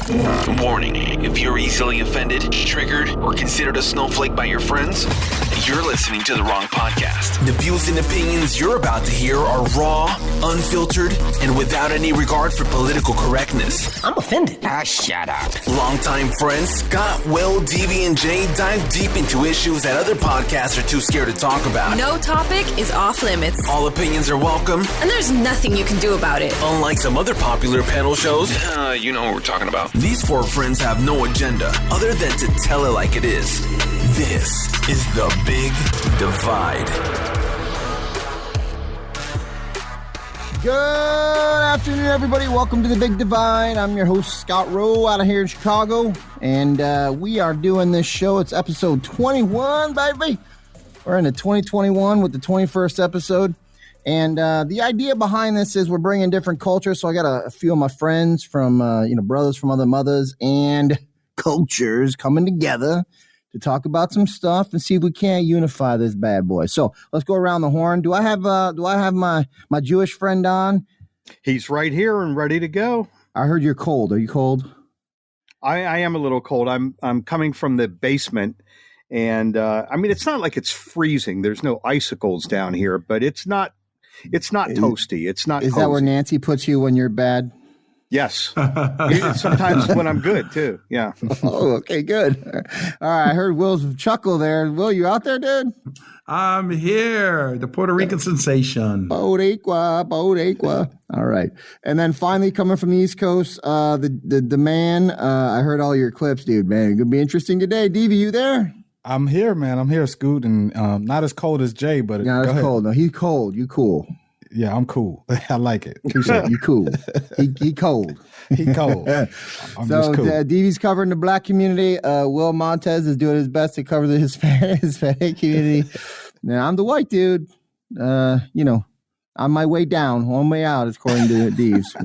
Warning, if you're easily offended, triggered, or considered a snowflake by your friends, you're listening to the wrong podcast. The views and opinions you're about to hear are raw, unfiltered, and without any regard for political correctness. I'm offended. Shut up. Longtime friends Scott, Will, Davey, and Jay dive deep into issues that other podcasts are too scared to talk about. No topic is off limits. All opinions are welcome. And there's nothing you can do about it. Unlike some other popular panel shows, you know what we're talking about. These four friends have no agenda other than to tell it like it is. This is The Big Divide. Good afternoon, everybody. Welcome to The Big Divide. I'm your host, Scott Rowe, out of here in Chicago. And we are doing this show. It's episode 21, baby. We're into 2021 with the 21st episode. And the idea behind this is we're bringing different cultures. So I got a few of my friends from, brothers from other mothers and cultures coming together to talk about some stuff and see if we can't unify this bad boy. So let's go around the horn. Do I have my Jewish friend on? He's right here and ready to go. I heard you're cold. Are you cold? I am a little cold. I'm coming from the basement, and it's not like it's freezing. There's no icicles down here, but it's not toasty. It's not. Is cozy. That where Nancy puts you when you're bad? Yes. Sometimes when I'm good too. Yeah. Oh, okay, good. All right. I heard Will's chuckle there. Will, you out there, dude? I'm here. The Puerto Rican sensation. Boricua. All right. And then finally coming from the East Coast, the man, I heard all your clips, dude, man. It's going to be interesting today. Davey, you there? I'm here, man. I'm here, Scoot, and not as cold as Jay, but not as cold. No, he's cold. You cool. Yeah, I'm cool. I like it. You cool. He cold. He cold. I'm so cool. Davey's covering the black community. Will Montez is doing his best to cover the Hispanic community. Now I'm the white dude. On my way down, one way out, according to Deeves.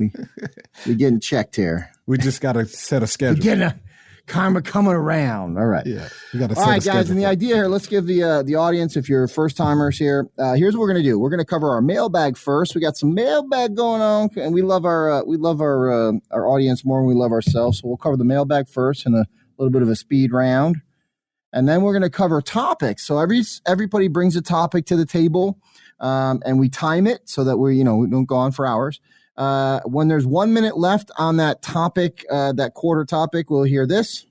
We getting checked here. We just got to set a schedule. We're getting a karma coming around. All right. Yeah. We got to set All right, a schedule. guys. And the idea here, let's give the audience, if you're first timers here, here's what we're going to do. We're going to cover our mailbag first. We got some mailbag going on, and we love our audience more than we love ourselves. So we'll cover the mailbag first and a little bit of a speed round. And then we're going to cover topics. So everybody brings a topic to the table, and we time it so that we don't go on for hours. When there's 1 minute left on that topic, that quarter topic, we'll hear this.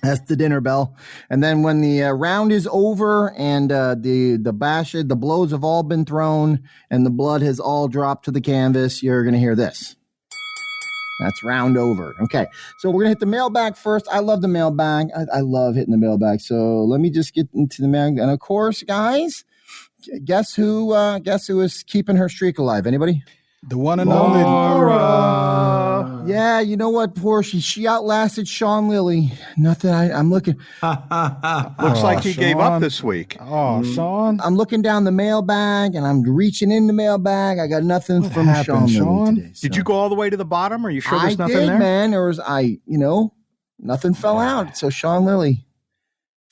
That's the dinner bell. And then when the round is over and the blows have all been thrown and the blood has all dropped to the canvas, you're going to hear this. That's round over. Okay. So we're going to hit the mailbag first. I love the mailbag. I love hitting the mailbag. So let me just get into the mailbag. And of course, guys, guess who is keeping her streak alive? Anybody? The one and only Laura. Yeah, you know what, Portia? She outlasted Sean Lilly. Nothing. I'm looking. Looks like he gave up this week. Oh, Sean. I'm looking down the mailbag and I'm reaching in the mailbag. I got nothing What from happened, Sean Lilly today. Did you go all the way to the bottom? Are you sure there's nothing I did, there? man. There was nothing fell out. So Sean Lilly.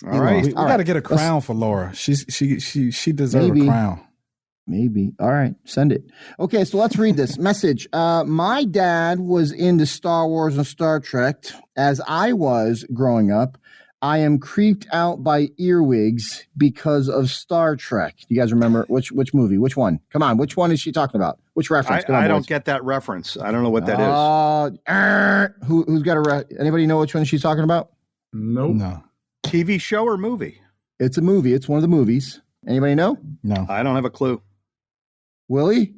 All right. We got to get a crown for Laura. She deserves a crown. Maybe. All right. Send it. Okay. So let's read this message. My dad was into Star Wars and Star Trek as I was growing up. I am creeped out by earwigs because of Star Trek. You guys remember which movie? Which one? Come on. Which one is she talking about? Which reference? I don't get that reference. I don't know what that is. Who's got anybody know which one she's talking about? Nope. No. TV show or movie? It's a movie. It's one of the movies. Anybody know? No. I don't have a clue. Willie?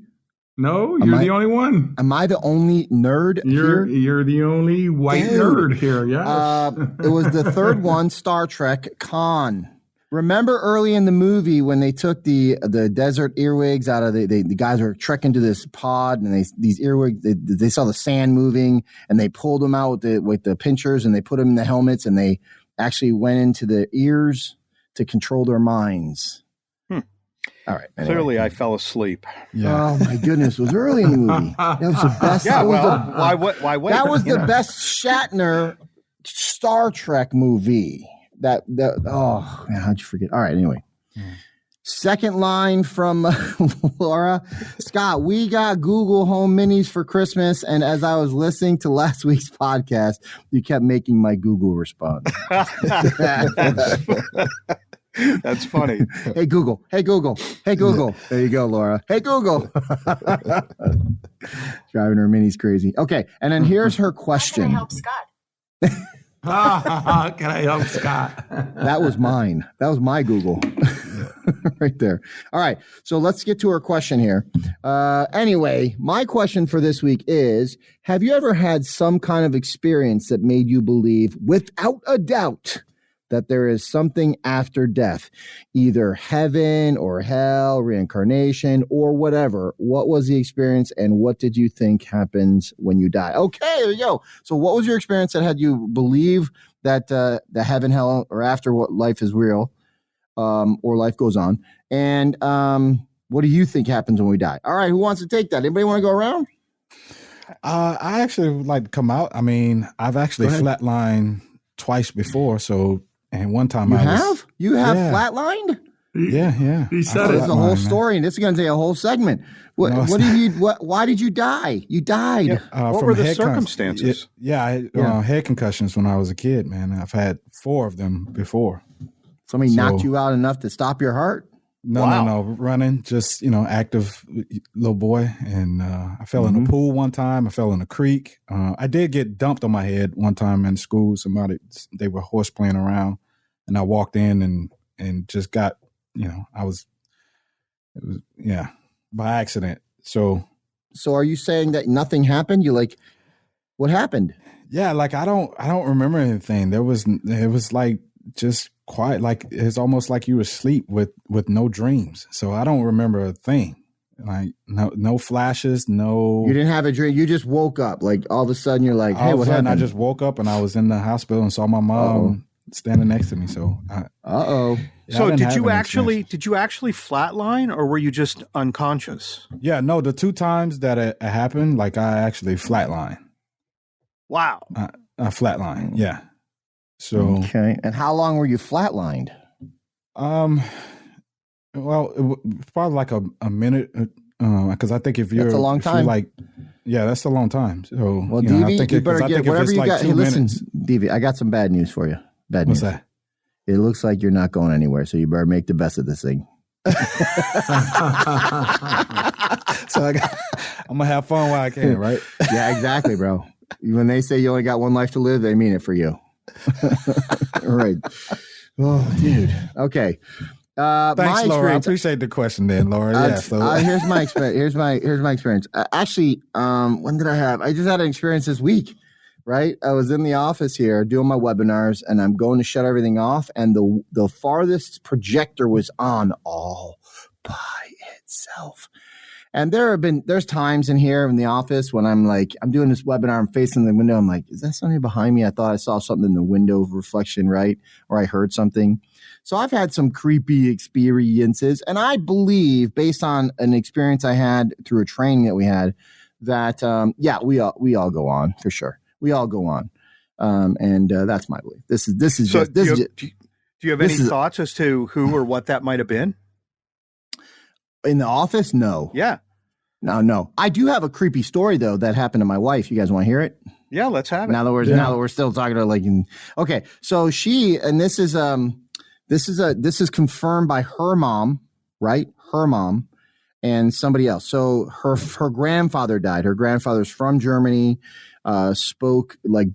No, you're the only one. Am I the only nerd here? You're the only white nerd here, yeah. It was the third one, Star Trek Khan. Remember early in the movie when they took the desert earwigs out of the guys were trekking to this pod and these earwigs, they saw the sand moving and they pulled them out with the pinchers and they put them in the helmets and they actually went into the ears to control their minds. All right. Anyway. Clearly, I fell asleep. Yeah. Oh my goodness! It was early in the movie. That was the best. Yeah. Why wait? That was the best Shatner Star Trek movie. That. Oh man, how'd you forget? All right. Anyway. Second line from Laura. Scott, we got Google Home Minis for Christmas, and as I was listening to last week's podcast, you kept making my Google respond. That's funny. Hey, Google. Hey, Google. Hey, Google. There you go, Laura. Hey, Google. Driving her Minis crazy. Okay, and then here's her question. How can I help Scott? Can I help Scott? That was mine. That was my Google right there. All right. So let's get to her question here. Anyway, my question for this week is, have you ever had some kind of experience that made you believe without a doubt that there is something after death, either heaven or hell, reincarnation, or whatever? What was the experience, and what did you think happens when you die? Okay, there you go. So what was your experience that had you believe that the heaven, hell, or after what life is real, or life goes on? And what do you think happens when we die? All right, who wants to take that? Anybody want to go around? I actually would like to come out. I mean, I've actually flatlined twice before, so. And one time you have flatlined? Yeah. He said it's a whole story, and this is going to take a whole segment. Why did you die? You died. Yeah. What were the circumstances? Head concussions when I was a kid, man. I've had 4 of them before. Somebody knocked you out enough to stop your heart? No, running, just, active little boy. And I fell in a pool one time. I fell in a creek. I did get dumped on my head one time in school. They were horse playing around, and I walked in and just got, by accident. So are you saying that nothing happened? What happened? Yeah. Like, I don't remember anything. It was like just quiet, like it's almost like you were asleep with no dreams. So I don't remember a thing. Like no flashes, no. You didn't have a dream. You just woke up. Like all of a sudden, you're like, "Hey, what happened?" I just woke up and I was in the hospital and saw my mom standing next to me. So, So did you actually flatline, or were you just unconscious? Yeah, no. The 2 times that it happened, like I actually flatlined. Wow. I flatlined. Yeah. So okay, and how long were you flatlined? Well, it was probably like a minute, because I think if you're that's a long time. That's a long time. So well, DV, you better get whatever you got. Hey, listen, DV, I got some bad news for you. Bad news. What's that? It looks like you're not going anywhere, so you better make the best of this thing. So I'm gonna have fun while I can, right? Yeah, exactly, bro. When they say you only got one life to live, they mean it for you. All right. Oh, dude. Okay. Thanks, Laura. I appreciate the question, then, Laura. Here's my experience. Here's my experience. Actually, when did I have? I just had an experience this week. Right. I was in the office here doing my webinars, and I'm going to shut everything off, and the farthest projector was on all by itself. And there's times in here in the office when I'm doing this webinar, I'm facing the window. I'm like, is that something behind me? I thought I saw something in the window reflection, right? Or I heard something. So I've had some creepy experiences. And I believe, based on an experience I had through a training that we had, that, we all go on for sure. We all go on. And that's my belief. Do you have any thoughts as to who or what that might have been? In the office? No. Yeah. No. I do have a creepy story though that happened to my wife. You guys want to hear it? Yeah, let's have it. Now that we're still talking about okay. So this is confirmed by her mom, right? Her mom and somebody else. So her grandfather died. Her grandfather's from Germany. Spoke like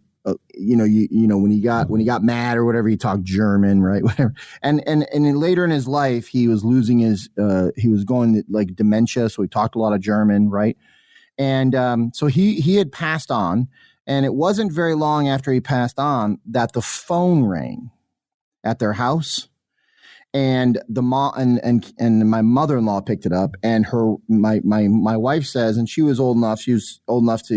when he got mad or whatever, he talked German, right? Whatever. And then later in his life, he was losing he was going like dementia. So he talked a lot of German, right? And so he had passed on, and it wasn't very long after he passed on that the phone rang at their house. And the mom and my mother-in-law picked it up, and my wife says, and she was old enough to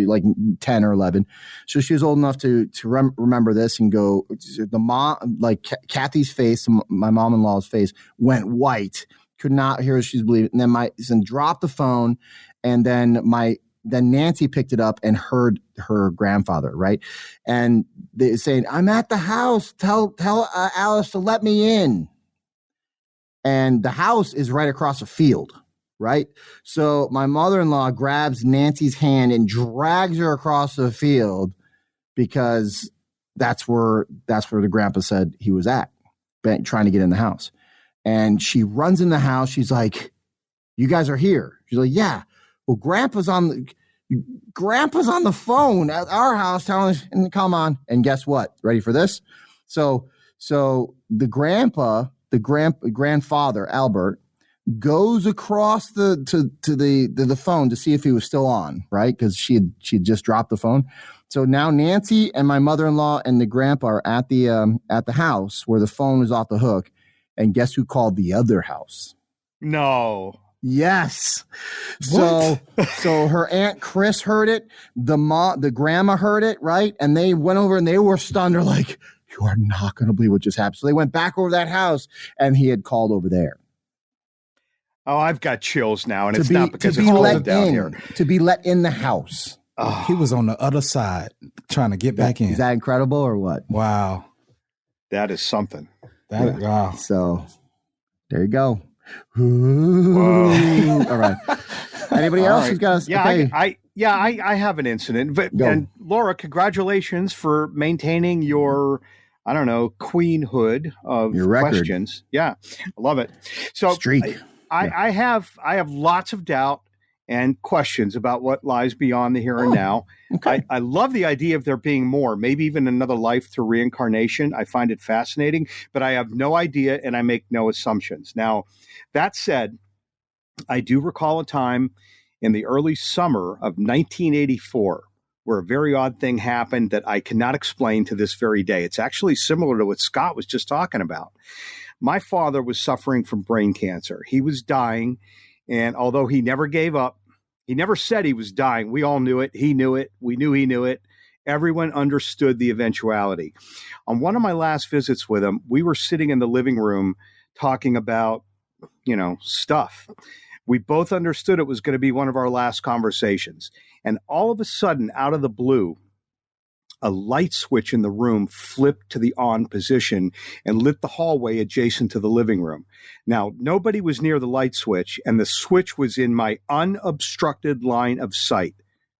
like 10 or 11. So she was old enough to remember this and go, the mom, like Kathy's face, my mom-in-law's face went white, could not hear what she's believing. And then dropped the phone. And then Nancy picked it up and heard her grandfather, right? And they saying, I'm at the house. Tell Alice to let me in. and the house is right across a field, right? So my mother-in-law grabs Nancy's hand and drags her across the field because that's where the grandpa said he was at, trying to get in the house. And she runs in the house. She's like, "You guys are here." She's like, "Yeah." Well, Grandpa's on the phone at our house telling us, and come on. And guess what? Ready for this? So the grandfather, Albert, goes across to the phone to see if he was still on, right? Because she had just dropped the phone. So now Nancy and my mother-in-law and the grandpa are at the house where the phone was off the hook. And guess who called the other house? No. Yes. So her Aunt Chris heard it. The grandma heard it, right? And they went over and they were stunned. They're like, "You are not going to believe what just happened." So they went back over that house and he had called over there. Oh, I've got chills now. And it's not because it's cold down here. To be let in the house. Oh. He was on the other side trying to get back in. Is that incredible or what? Wow. That is something. Wow. So there you go. Whoa. All right. Anybody else who's got us? Yeah, okay. I have an incident. And Laura, congratulations for maintaining your, I don't know, queenhood of your record. Questions. Yeah, I love it. So streak. I have lots of doubt and questions about what lies beyond the here and now. Okay. I love the idea of there being more, maybe even another life through reincarnation. I find it fascinating, but I have no idea and I make no assumptions. Now, that said, I do recall a time in the early summer of 1984 where a very odd thing happened that I cannot explain to this very day. It's actually similar to what Scott was just talking about. My father was suffering from brain cancer. He was dying. And although he never gave up, he never said he was dying. We all knew it. He knew it. We knew he knew it. Everyone understood the eventuality. On one of my last visits with him, we were sitting in the living room talking about, stuff. We both understood it was going to be one of our last conversations. And all of a sudden, out of the blue, a light switch in the room flipped to the on position and lit the hallway adjacent to the living room. Now, nobody was near the light switch, and the switch was in my unobstructed line of sight.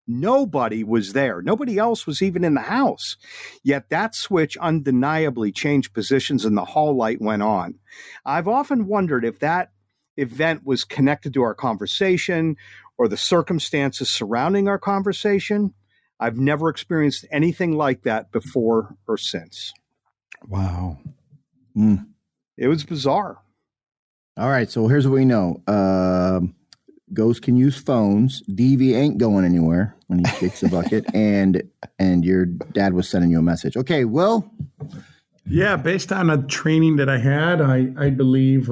Nobody was there. Nobody else was even in the house. Yet that switch undeniably changed positions and the hall light went on. I've often wondered if that event was connected to our conversation or the circumstances surrounding our conversation. I've never experienced anything like that before or since. Wow. It was bizarre. All right. So here's what we know. Ghosts can use phones. DV ain't going anywhere when he kicks the bucket. And your dad was sending you a message. Okay, Will? Yeah, based on a training that I had, I believe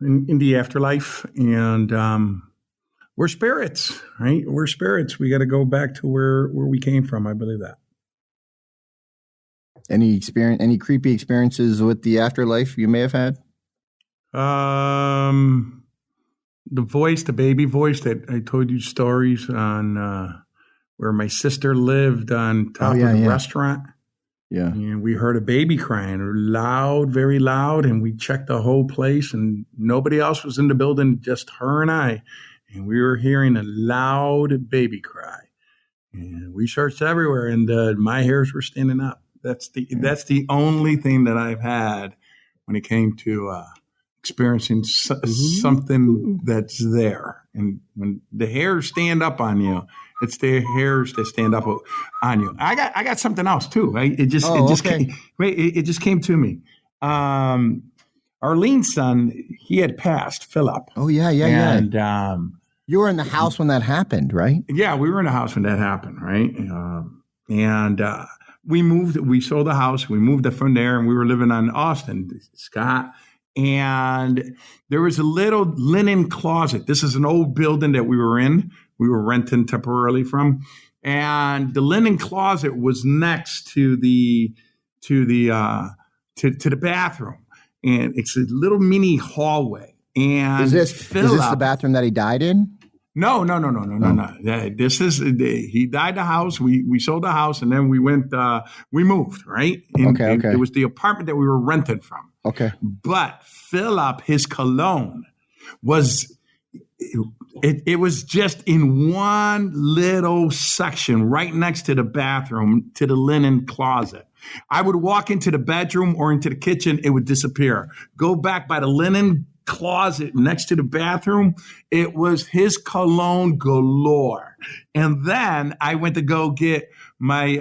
in the afterlife. And we're spirits, right? We're spirits. We got to go back to where we came from. I believe that. Any creepy experiences with the afterlife you may have had? The baby voice that I told you stories on where my sister lived on top of the restaurant. Yeah. And we heard a baby crying loud, very loud. And we checked the whole place and nobody else was in the building, just her and I. And we were hearing a loud baby cry, and we searched everywhere, and my hairs were standing up. That's the only thing that I've had when it came to experiencing something that's there. And when the hairs stand up on you, it's the hairs that stand up on you. I got something else too. Right? It just came to me. Arlene's son, he had passed, Philip. Oh yeah. And you were in the house when that happened, right? Yeah, we were in the house when that happened, right? And we moved. We sold the house. We moved it from there, and we were living on Austin, Scott. And there was a little linen closet. This is an old building that we were in. We were renting temporarily from, and the linen closet was next to the bathroom, and it's a little mini hallway. And is this the bathroom that he died in? No. This is he died the house. We sold the house, and then we moved. Right. And okay. It was the apartment that we were rented from. Okay. But Philip, his cologne was, it was just in one little section right next to the bathroom, to the linen closet. I would walk into the bedroom or into the kitchen, it would disappear. Go back by the linen closet next to the bathroom, it was his cologne galore. And then I went to go get my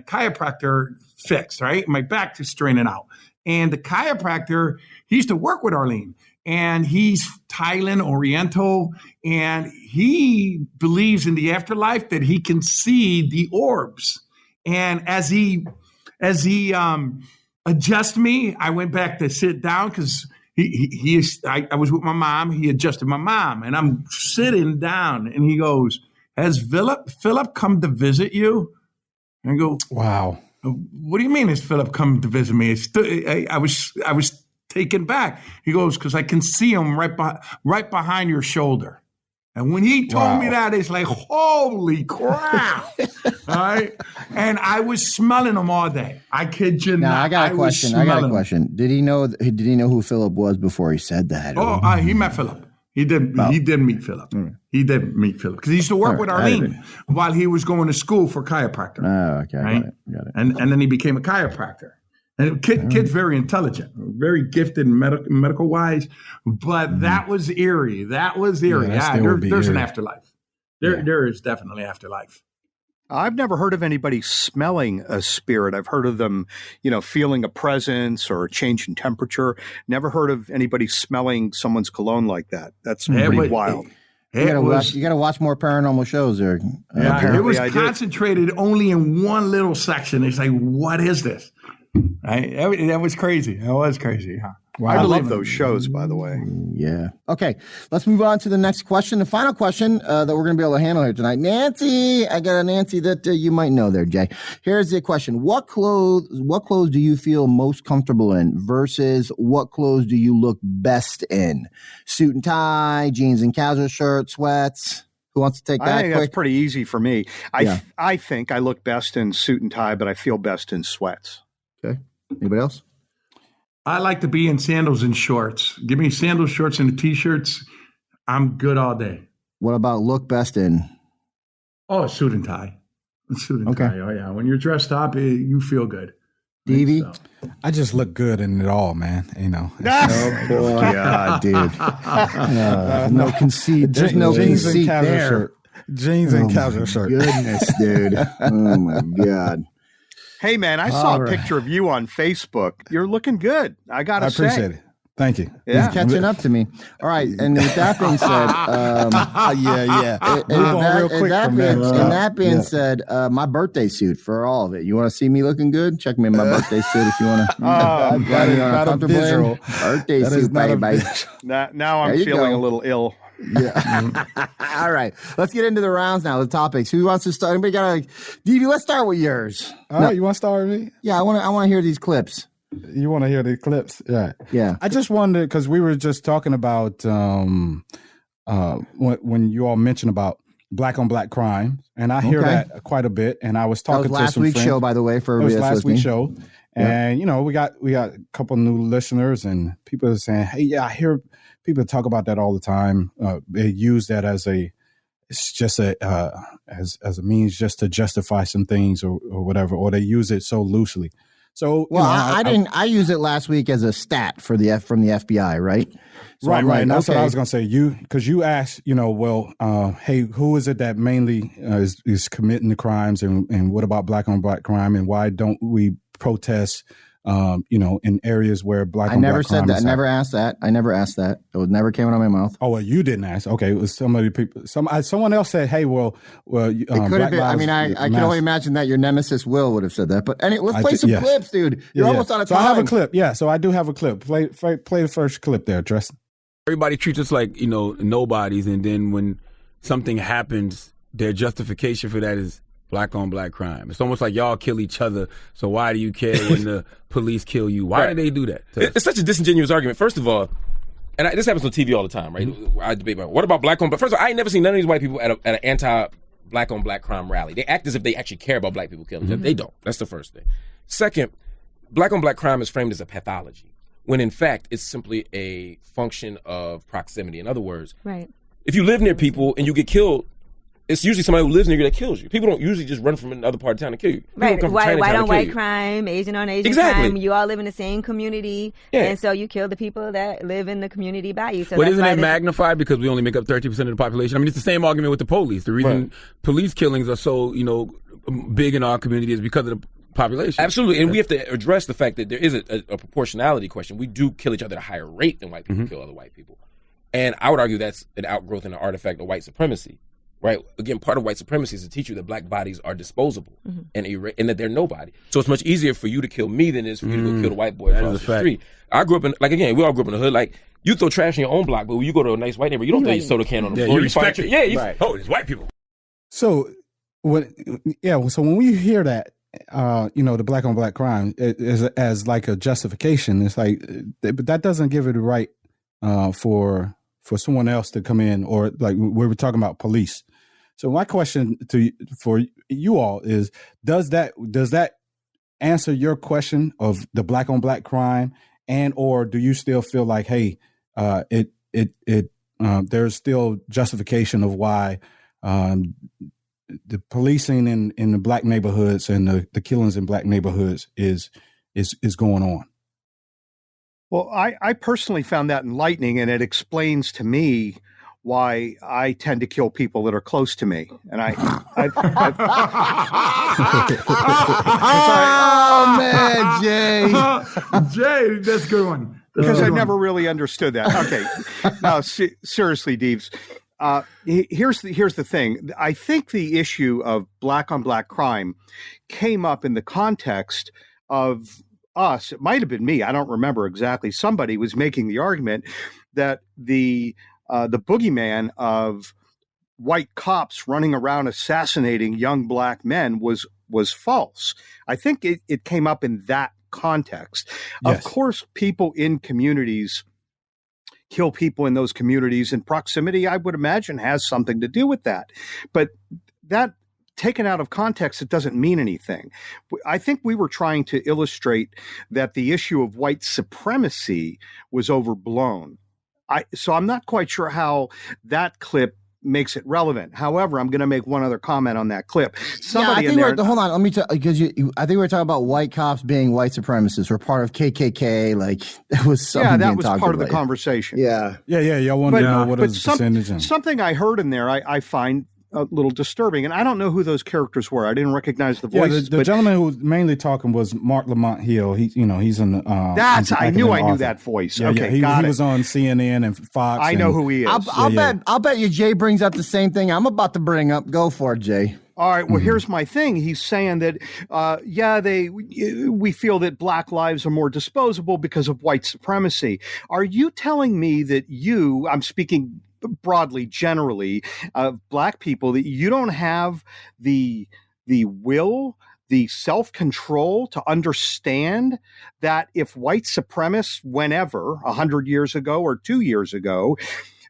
chiropractor fixed, right? My back to straighten out. And the chiropractor, he used to work with Arlene, and he's Thailand Oriental, and he believes in the afterlife, that he can see the orbs. And as he adjust me, I went back to sit down because I was with my mom. He adjusted my mom, and I'm sitting down, and he goes, "Has Philip come to visit you?" And I go, "Wow, what do you mean? Has Philip come to visit me?" I was taken back. He goes, "Because I can see him right behind your shoulder." And when he told me that, it's like, holy crap. All right. And I was smelling him all day. I kid you not. I got a question. Did he know who Philip was before he said that? He met Philip. He did meet Philip. He did meet Philip because he used to work with Arlene while he was going to school for chiropractor. Oh, okay. Right? Got it. And then he became a chiropractor. And kid's very intelligent, very gifted medical wise, but that was eerie. There's an afterlife. There is definitely afterlife. I've never heard of anybody smelling a spirit. I've heard of them, feeling a presence or a change in temperature. Never heard of anybody smelling someone's cologne like that. That's pretty wild. You gotta watch more paranormal shows there. It was concentrated only in one little section. It's like, what is this? That was crazy. That was crazy. Huh? Wow. I love those shows, by the way. Yeah. Okay. Let's move on to the next question. The final question that we're going to be able to handle here tonight. Nancy, I got a Nancy that you might know there, Jay. Here's the question. What clothes do you feel most comfortable in versus what clothes do you look best in? Suit and tie, jeans and casual shirt, sweats. Who wants to take that? I think that's pretty easy for me. I think I look best in suit and tie, but I feel best in sweats. Okay. Anybody else? I like to be in sandals and shorts. Give me sandals, shorts, and T-shirts. I'm good all day. What about look best in? Oh, suit and tie. Suit and tie. Oh, yeah. When you're dressed up, you feel good. Davey? I just look good in it all, man. Oh, boy. God, dude. No conceit. There's no conceit there. Shirt. Jeans and casual shirt. Goodness, dude. Oh, my God. Hey, man, I saw a picture of you on Facebook. You're looking good. I appreciate it. Thank you. Yeah. He's catching up to me. All right. And with that being said, that being said, my birthday suit for all of it. You want to see me looking good? Check me in my birthday suit if you want to. That is not a visual. Birthday suit, baby. Now I'm feeling a little ill. Yeah. All right. Let's get into the rounds now, the topics. Who wants to start? Anybody got Dee, let's start with yours. All right, you want to start with me? Yeah, I want to hear these clips. You want to hear the clips? Yeah. Yeah. I just wondered, because we were just talking about when you all mentioned about black on black crime, and I hear that quite a bit. And I was talking to some friends. Last week's show, by the way, for everybody that's listening. Last week's show. And, we got a couple new listeners, and people are saying, hey, I hear people talk about that all the time. They use that as a means just to justify some things or whatever, or they use it so loosely. So, I use it last week as a stat from the FBI, right? So right. And that's what I was going to say. Because you asked, hey, who is it that mainly is committing the crimes, and what about black on black crime, and why don't we protest? In areas where black on black crime. I never said that. I never asked that. It never came out of my mouth. Oh, well, you didn't ask. Okay, it was somebody. Someone else said, "Hey, well." It could have been. I mean, I can only imagine that your nemesis Will would have said that. But anyway, let's play some clips, dude. You're almost out of time. So I have a clip. Yeah, so I do have a clip. Play the first clip there, Tristan. Everybody treats us like nobodies, and then when something happens, their justification for that is black on black crime. It's almost like y'all kill each other, so why do you care when the police kill you? Why do they do that? It's such a disingenuous argument. First of all, and this happens on TV all the time, right? Mm-hmm. I debate about what about black on. But first of all, I ain't never seen none of these white people at an anti-black on black crime rally. They act as if they actually care about black people killing each other. They don't. That's the first thing. Second, black on black crime is framed as a pathology, when in fact it's simply a function of proximity. In other words, right. If you live near people and you get killed, it's usually somebody who lives near you that kills you. People don't usually just run from another part of town to kill you. People Right, come from white Chinatown on to white kill you. crime, Asian on Asian Exactly. crime. You all live in the same community, and so you kill the people that live in the community by you. So but isn't it magnified because we only make up 30% of the population? I mean, it's the same argument with the police. The reason police killings are so, big in our community is because of the population. Absolutely, and we have to address the fact that there is a proportionality question. We do kill each other at a higher rate than white people kill other white people. And I would argue that's an outgrowth and an artifact of white supremacy. Right. Again, part of white supremacy is to teach you that black bodies are disposable and that they're nobody. So it's much easier for you to kill me than it is for you to go kill the white boy across the street. I grew up in, we all grew up in the hood. Like, you throw trash in your own block, but when you go to a nice white neighborhood, you don't throw your soda can on the floor. You respect it. Oh, it's white people. So, so when we hear that, the black on black crime as like a justification, it's like, but that doesn't give it a right for someone else to come in, or like we were talking about police. So my question for you all is, does that answer your question of the black on black crime, and or do you still feel like, hey, there's still justification of why the policing in the black neighborhoods and the killings in black neighborhoods is going on? Well, I personally found that enlightening, and it explains to me why I tend to kill people that are close to me. And oh man, Jay, that's a good one. Because I never really understood that. Okay, now seriously, Deeves. Here's the thing. I think the issue of black on black crime came up in the context of us. It might have been me. I don't remember exactly. Somebody was making the argument that the boogeyman of white cops running around assassinating young black men was false. I think it came up in that context. Yes. Of course, people in communities kill people in those communities, and proximity, I would imagine, has something to do with that. But that, taken out of context, it doesn't mean anything. I think we were trying to illustrate that the issue of white supremacy was overblown. So I'm not quite sure how that clip makes it relevant. However, I'm going to make one other comment on that clip. I think hold on. Let me tell, because I think we're talking about white cops being white supremacists or part of KKK. Like, that was something. Yeah, that was part of the conversation. Yeah. Y'all want to know what is the percentage? Something I heard in there, I find a little disturbing, and I don't know who those characters were. I didn't recognize the voices. The gentleman who was mainly talking was Mark Lamont Hill. He's in the. I knew that voice. Yeah, okay, he was on CNN and Fox. I know who he is. I'll bet you Jay brings up the same thing I'm about to bring up. Go for it, Jay. All right. Well, here's my thing. He's saying that, we feel that black lives are more disposable because of white supremacy. Are you telling me that I'm speaking broadly, generally, black people, that you don't have the will, the self-control to understand that if white supremacists, whenever, 100 years ago or 2 years ago,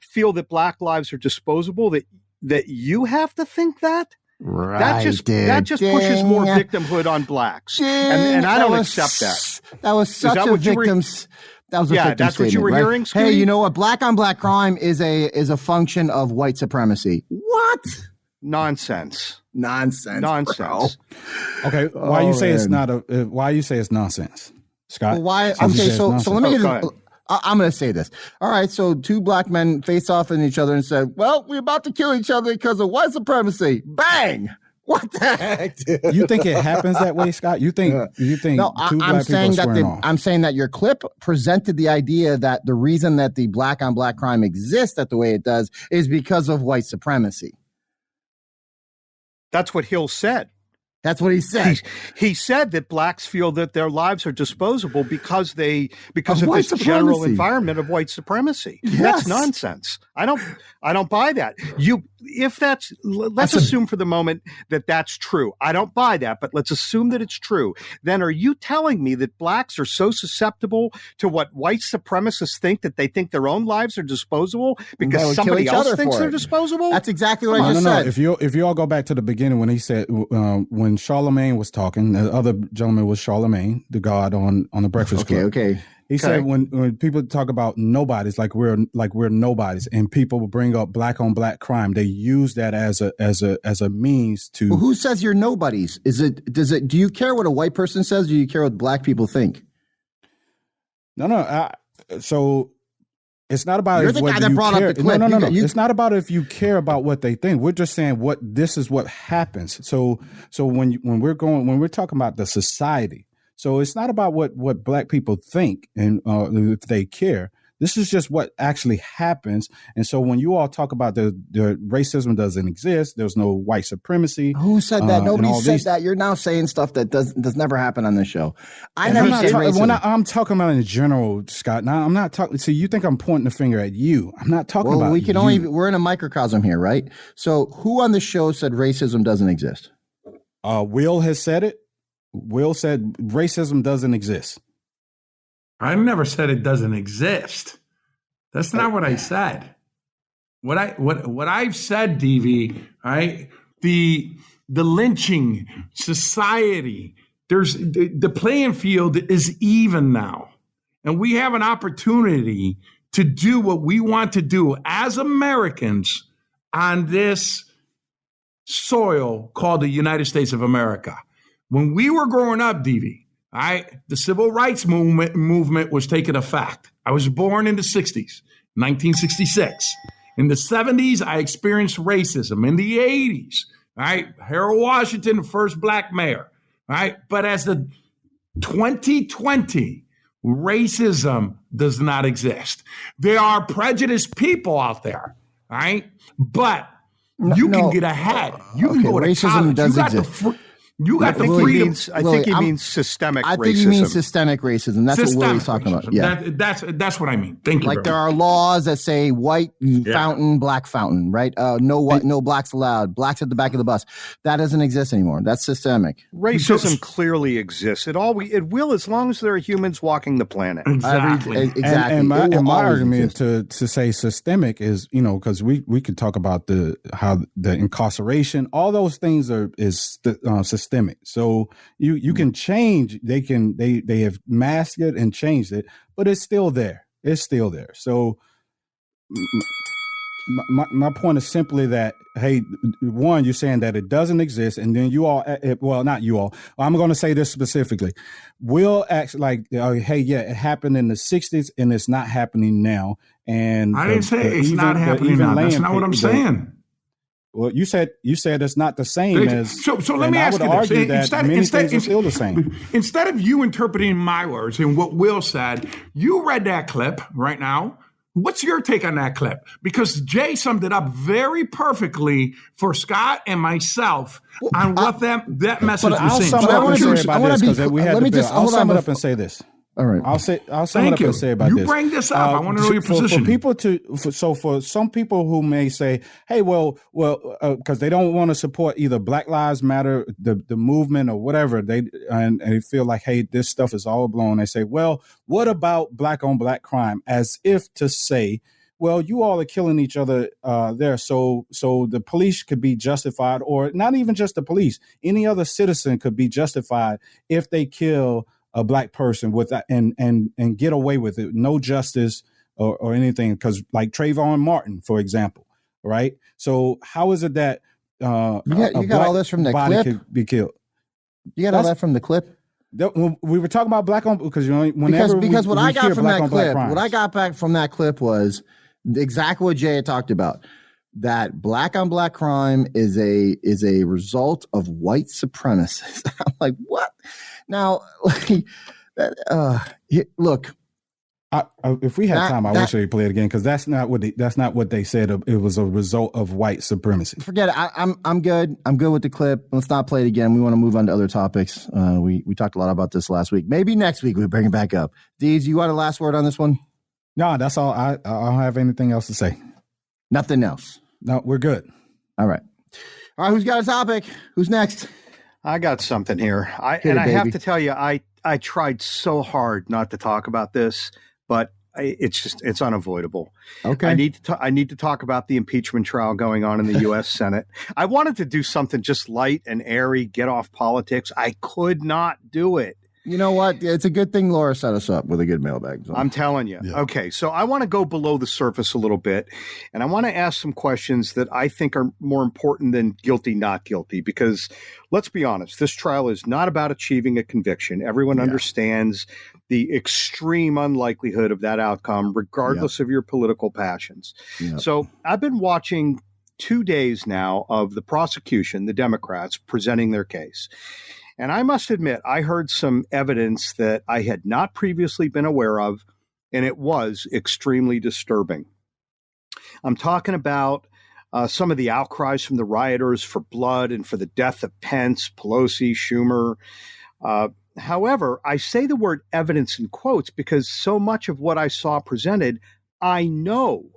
feel that black lives are disposable, that you have to think that? Right. That just pushes more victimhood on blacks. And I don't accept that. That was such a victim's. That was a victim that's what you were hearing, Scooty? Hey, you know what? Black on black crime is a function of white supremacy. What? Nonsense. Bro. Okay, why you say it's not why you say it's nonsense, Scott? Well, why? Okay, so let me get this. I'm going to say this. All right, so two black men face off at each other and said, "Well, we're about to kill each other because of white supremacy." Bang! What the heck, dude? You think it happens that way, Scott? You think? No, I'm saying that your clip presented the idea that the reason that the black on black crime exists the way it does is because of white supremacy. That's what Hill said. That's what he said. He said that blacks feel that their lives are disposable because of this general environment of white supremacy. Yes. That's nonsense. I don't buy that. if let's assume for the moment that that's true. I don't buy that, but let's assume that it's true. Then are you telling me that blacks are so susceptible to what white supremacists think, that they think their own lives are disposable because somebody else thinks they're disposable? That's exactly what I just said. If you all go back to the beginning when he said, when Charlemagne was talking, the other gentleman was Charlemagne, the god on the Breakfast Club. Okay. He said when people talk about nobodies, like we're nobodies, and people bring up black on black crime, they use that as a means to. Well, who says you're nobodies? Do you care what a white person says? Or do you care what black people think? No. So it's not about. You're the guy that brought up the clip. No. It's not about if you care about what they think. We're just saying this is what happens. So when we're talking about the society. So it's not about what black people think and if they care. This is just what actually happens. And so when you all talk about the racism doesn't exist, there's no white supremacy. Who said that? Nobody said that. You're now saying stuff that does never happen on this show. I'm talking about in general, Scott. Now I'm not talking. So you think I'm pointing the finger at you? I'm not talking about. We're in a microcosm here, right? So who on the show said racism doesn't exist? Will has said it. Will said racism doesn't exist. I never said it doesn't exist. That's not what I said. What I've said, DV, right? The lynching society, the playing field is even now. And we have an opportunity to do what we want to do as Americans on this soil called the United States of America. When we were growing up, DV, the civil rights movement was taking effect. I was born in the 60s, 1966. In the 70s, I experienced racism. In the 80s, Harold Washington, the first black mayor. But as the 2020, racism does not exist. There are prejudiced people out there, but you can get ahead. You can go to racism college. Does exist. You got the freedom. I think he means systemic racism. I think he means systemic racism. That's what Willie's talking about. Yeah, that's what I mean. Thank you. Like there are laws that say white fountain, black fountain, right? No blacks allowed. Blacks at the back of the bus. That doesn't exist anymore. That's systemic. Racism clearly exists. It will as long as there are humans walking the planet. Exactly. Exactly. And my argument to say systemic is, because we could talk about how the incarceration, all those things is systemic. So you can change. They have masked it and changed it, but it's still there. It's still there. So my point is simply that, hey, one, you're saying that it doesn't exist, and then you all, well, not you all. I'm going to say this specifically. Will act like, hey, yeah, it happened in the 60s, and it's not happening now. And I didn't say it's not happening now. That's not what I'm saying. Well, you said it's not the same as. So let me ask you this. Instead are still the same. Instead of you interpreting my words and what Will said, you read that clip right now. What's your take on that clip? Because Jay summed it up very perfectly for Scott and myself on what that message was saying. I'll sum it up and say this. All right. I'll sum it up and say about this. You bring this up. I want to know your position. For some people who may say, hey, well, because they don't want to support either Black Lives Matter, the movement or whatever, they feel like, hey, this stuff is all blown. They say, well, what about black on black crime? As if to say, well, you all are killing each other there. So the police could be justified, or not even just the police, any other citizen could be justified if they kill a black person with that and get away with it, no justice or anything, because like Trayvon Martin, for example, right? So how is it that you got all this from the clip? Could be killed? You got all that from the clip? We were talking about black on because what I got from that clip was exactly what Jay had talked about. That black on black crime is a result of white supremacists. I'm like, what? Now, look. If we had time, I wish they'd play it again because that's not what they said. It was a result of white supremacy. Forget it. I'm good. I'm good with the clip. Let's not play it again. We want to move on to other topics. We talked a lot about this last week. Maybe next week we bring it back up. Deeds, you want a last word on this one? No, that's all. I don't have anything else to say. Nothing else. No, we're good. All right. All right. Who's got a topic? Who's next? I got something here. I have to tell you, I tried so hard not to talk about this, but it's unavoidable. Okay. I need to talk about the impeachment trial going on in the U.S. Senate. I wanted to do something just light and airy, get off politics. I could not do it. You know what? It's a good thing Laura set us up with a good mailbag. So. I'm telling you. Yeah. Okay, so I want to go below the surface a little bit, and I want to ask some questions that I think are more important than guilty, not guilty, because let's be honest, this trial is not about achieving a conviction. Everyone understands the extreme unlikelihood of that outcome, regardless of your political passions. Yeah. So I've been watching 2 days now of the prosecution, the Democrats, presenting their case. And I must admit, I heard some evidence that I had not previously been aware of, and it was extremely disturbing. I'm talking about some of the outcries from the rioters for blood and for the death of Pence, Pelosi, Schumer. However, I say the word evidence in quotes because so much of what I saw presented, I know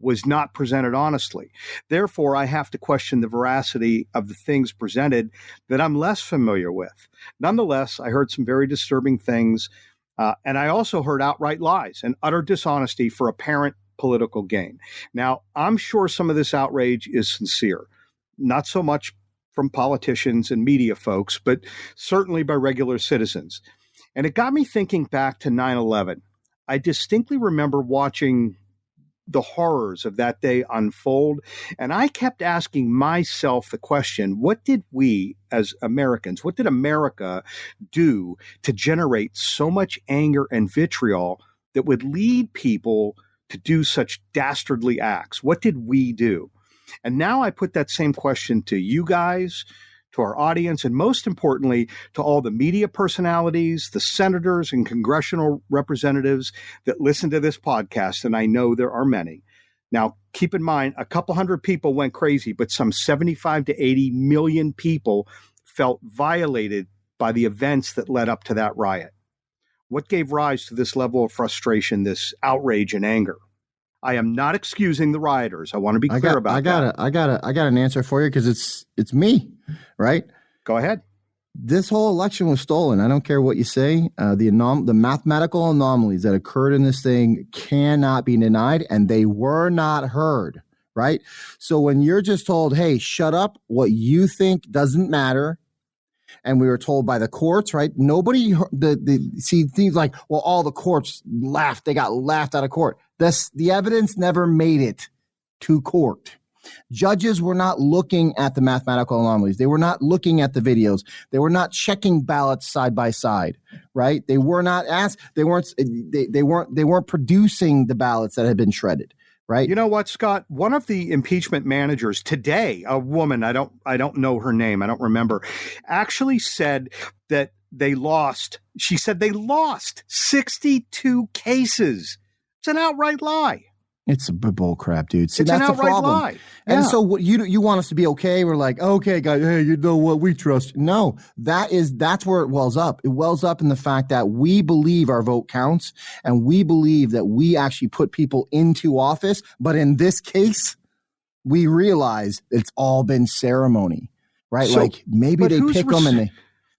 was not presented honestly. Therefore, I have to question the veracity of the things presented that I'm less familiar with. Nonetheless, I heard some very disturbing things, and I also heard outright lies and utter dishonesty for apparent political gain. Now, I'm sure some of this outrage is sincere, not so much from politicians and media folks, but certainly by regular citizens. And it got me thinking back to 9/11. I distinctly remember watching the horrors of that day unfold. And I kept asking myself the question, what did we as Americans, what did America do to generate so much anger and vitriol that would lead people to do such dastardly acts? What did we do? And now I put that same question to you guys, to our audience, and most importantly, to all the media personalities, the senators and congressional representatives that listen to this podcast, and I know there are many. Now, keep in mind, a couple hundred people went crazy, but some 75 to 80 million people felt violated by the events that led up to that riot. What gave rise to this level of frustration, this outrage and anger? I am not excusing the rioters. I want to be clear about that. I got an answer for you because it's me, right? Go ahead. This whole election was stolen. I don't care what you say. The mathematical anomalies that occurred in this thing cannot be denied, and they were not heard, right? So when you're just told, hey, shut up, what you think doesn't matter, and we were told by the courts, right? Nobody, see things like, well, all the courts laughed. They got laughed out of court. The evidence never made it to court. Judges were not looking at the mathematical anomalies. They were not looking at the videos. They were not checking ballots side by side, right? They were not asked. They weren't producing the ballots that had been shredded. Right. You know what, Scott? One of the impeachment managers today, a woman, I don't know her name, I don't remember, actually said that she said they lost 62 cases. It's an outright lie. It's a bull crap, dude. See, it's that's an outright the problem. Lie. And yeah. so what you want us to be okay? We're like, okay, guys, hey, you know what? We trust. No, that's where it wells up. It wells up in the fact that we believe our vote counts, and we believe that we actually put people into office. But in this case, we realize it's all been ceremony, right? So, like maybe they pick them and they.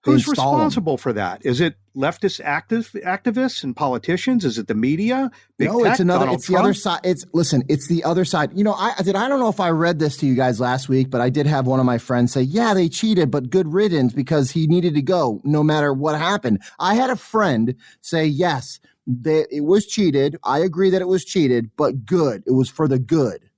Who's responsible for that? Is it leftist activists and politicians? Is it the media? Big no, tech, it's another. Donald It's Trump? the other side. It's the other side. You know, I don't know if I read this to you guys last week, but I did have one of my friends say, "Yeah, they cheated, but good riddance because he needed to go no matter what happened." I had a friend say, "Yes, it was cheated. I agree that it was cheated, but good. It was for the good."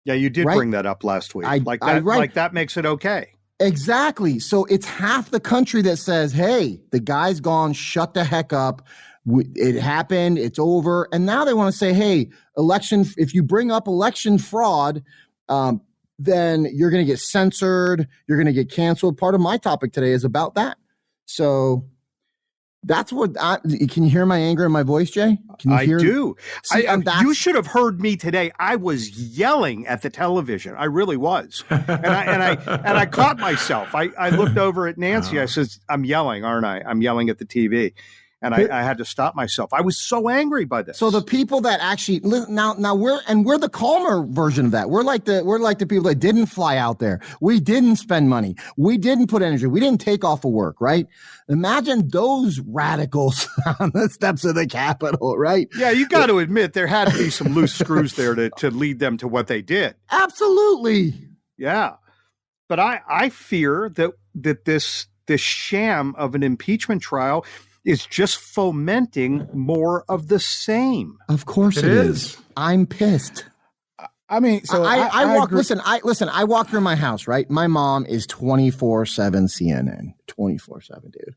Yeah, you did bring that up last week. Like that makes it okay. Exactly. So it's half the country that says, hey, the guy's gone, shut the heck up. It happened. It's over. And now they want to say, hey, if you bring up election fraud, then you're going to get censored. You're going to get canceled. Part of my topic today is about that. So that's what can you hear my anger in my voice, Jay? Can you hear? I do. See, you should have heard me today. I was yelling at the television. I really was. And I caught myself. I looked over at Nancy. I says, I'm yelling, aren't I? I'm yelling at the TV. And I had to stop myself. I was so angry by this. So the people that actually now we're the calmer version of that. We're like the people that didn't fly out there. We didn't spend money. We didn't put energy. We didn't take off of work, right? Imagine those radicals on the steps of the Capitol, right? Yeah, you got to admit there had to be some loose screws there to lead them to what they did. Absolutely. Yeah. But I fear that this sham of an impeachment trial is just fomenting more of the same. Of course it is. I'm pissed. I mean, so I walk. Listen. I walk through my house. Right. My mom is 24/7 CNN, 24/7, dude,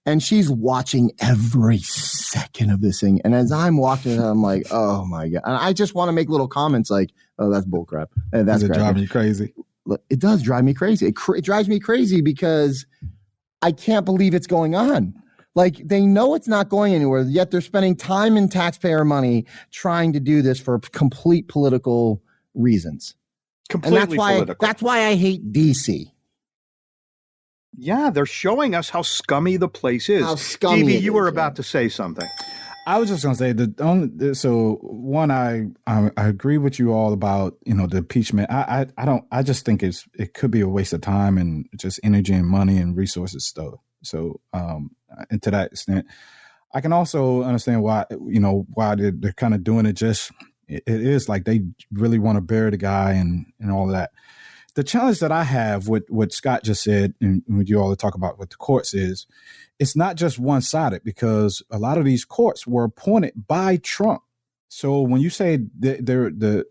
and she's watching every second of this thing. And as I'm walking, I'm like, oh my god! And I just want to make little comments like, oh, that's bullcrap. That's driving you crazy. It does drive me crazy. It drives me crazy because I can't believe it's going on. Like, they know it's not going anywhere, yet they're spending time and taxpayer money trying to do this for complete political reasons. Completely political. That's why I hate DC. Yeah, they're showing us how scummy the place is. How scummy Stevie, it you were is, about to say something. I was just going to say I agree with you all about, the impeachment. I just think it could be a waste of time and just energy and money and resources stuff. So, and to that extent, I can also understand why they're kind of doing it. It is like they really want to bury the guy and all of that. The challenge that I have with what Scott just said and what you all talk about with the courts is it's not just one-sided, because a lot of these courts were appointed by Trump. So when you say the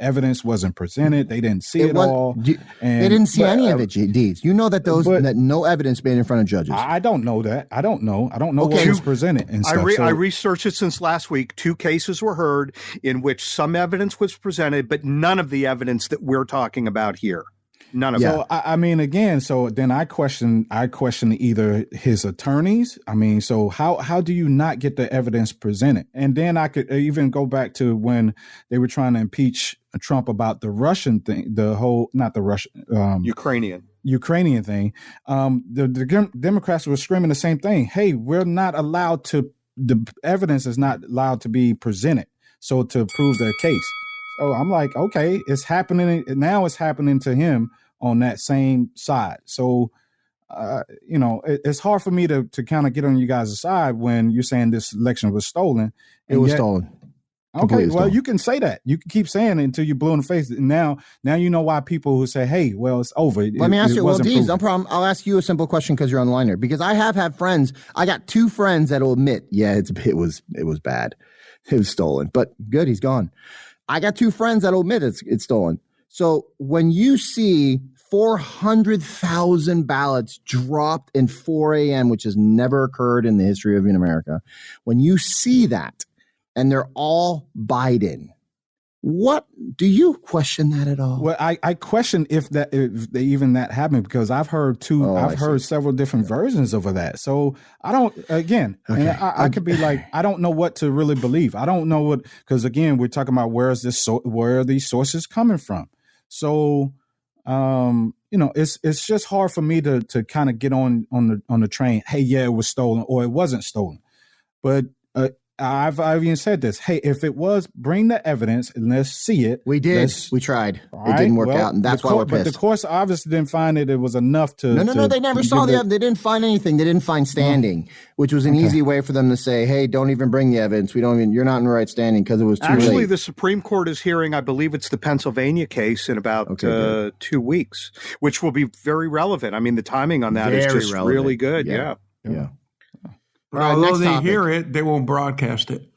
evidence wasn't presented, they didn't see it all. They didn't see any of it, Deeds. You know that that no evidence made in front of judges. I don't know that. I don't know what was presented and stuff. I researched it since last week. 2 cases were heard in which some evidence was presented, but none of the evidence that we're talking about here. None of it. So I mean, again, so then I question either his attorneys. I mean, so how do you not get the evidence presented? And then I could even go back to when they were trying to impeach Trump about the Russian thing, Ukrainian thing. The Democrats were screaming the same thing. Hey, we're not allowed to. The evidence is not allowed to be presented. So to prove their case. So I'm like, okay, it's happening now. It's happening to him on that same side. So, it's hard for me to kind of get on you guys' side when you're saying this election was stolen. It was stolen. Okay, well, you can say that. You can keep saying it until you're blue in the face. And now you know why people who say, hey, well, it's over. Let me ask you, no problem. I'll ask you a simple question because you're on the line there. Because I have had friends. I got 2 friends that will admit, yeah, it was bad. It was stolen. But good, he's gone. I got 2 friends that'll admit it's stolen. So when you see 400,000 ballots dropped in 4 a.m., which has never occurred in the history of America, when you see that and they're all Biden, what do you question that at all? Well, I question if even that happened, because I've heard several different versions of that. So I don't, again, okay. And I could be like, I don't know what to really believe. I don't know because again, we're talking about where are these sources coming from? So, it's just hard for me to kind of get on the train. Hey, yeah, it was stolen or it wasn't stolen. But, I've even said this. Hey, if it was, bring the evidence and let's see it. We did. We tried. It didn't work out, and that's why we're pissed. But the course obviously didn't find it was enough to. No. They never saw the evidence. They didn't find anything. They didn't find standing, which was an easy way for them to say, "Hey, don't even bring the evidence. You're not in the right standing because it was too late." Actually, the Supreme Court is hearing, I believe it's the Pennsylvania case in about 2 weeks, which will be very relevant. I mean, the timing on that is just really good. Yeah. But although they hear it, they won't broadcast it.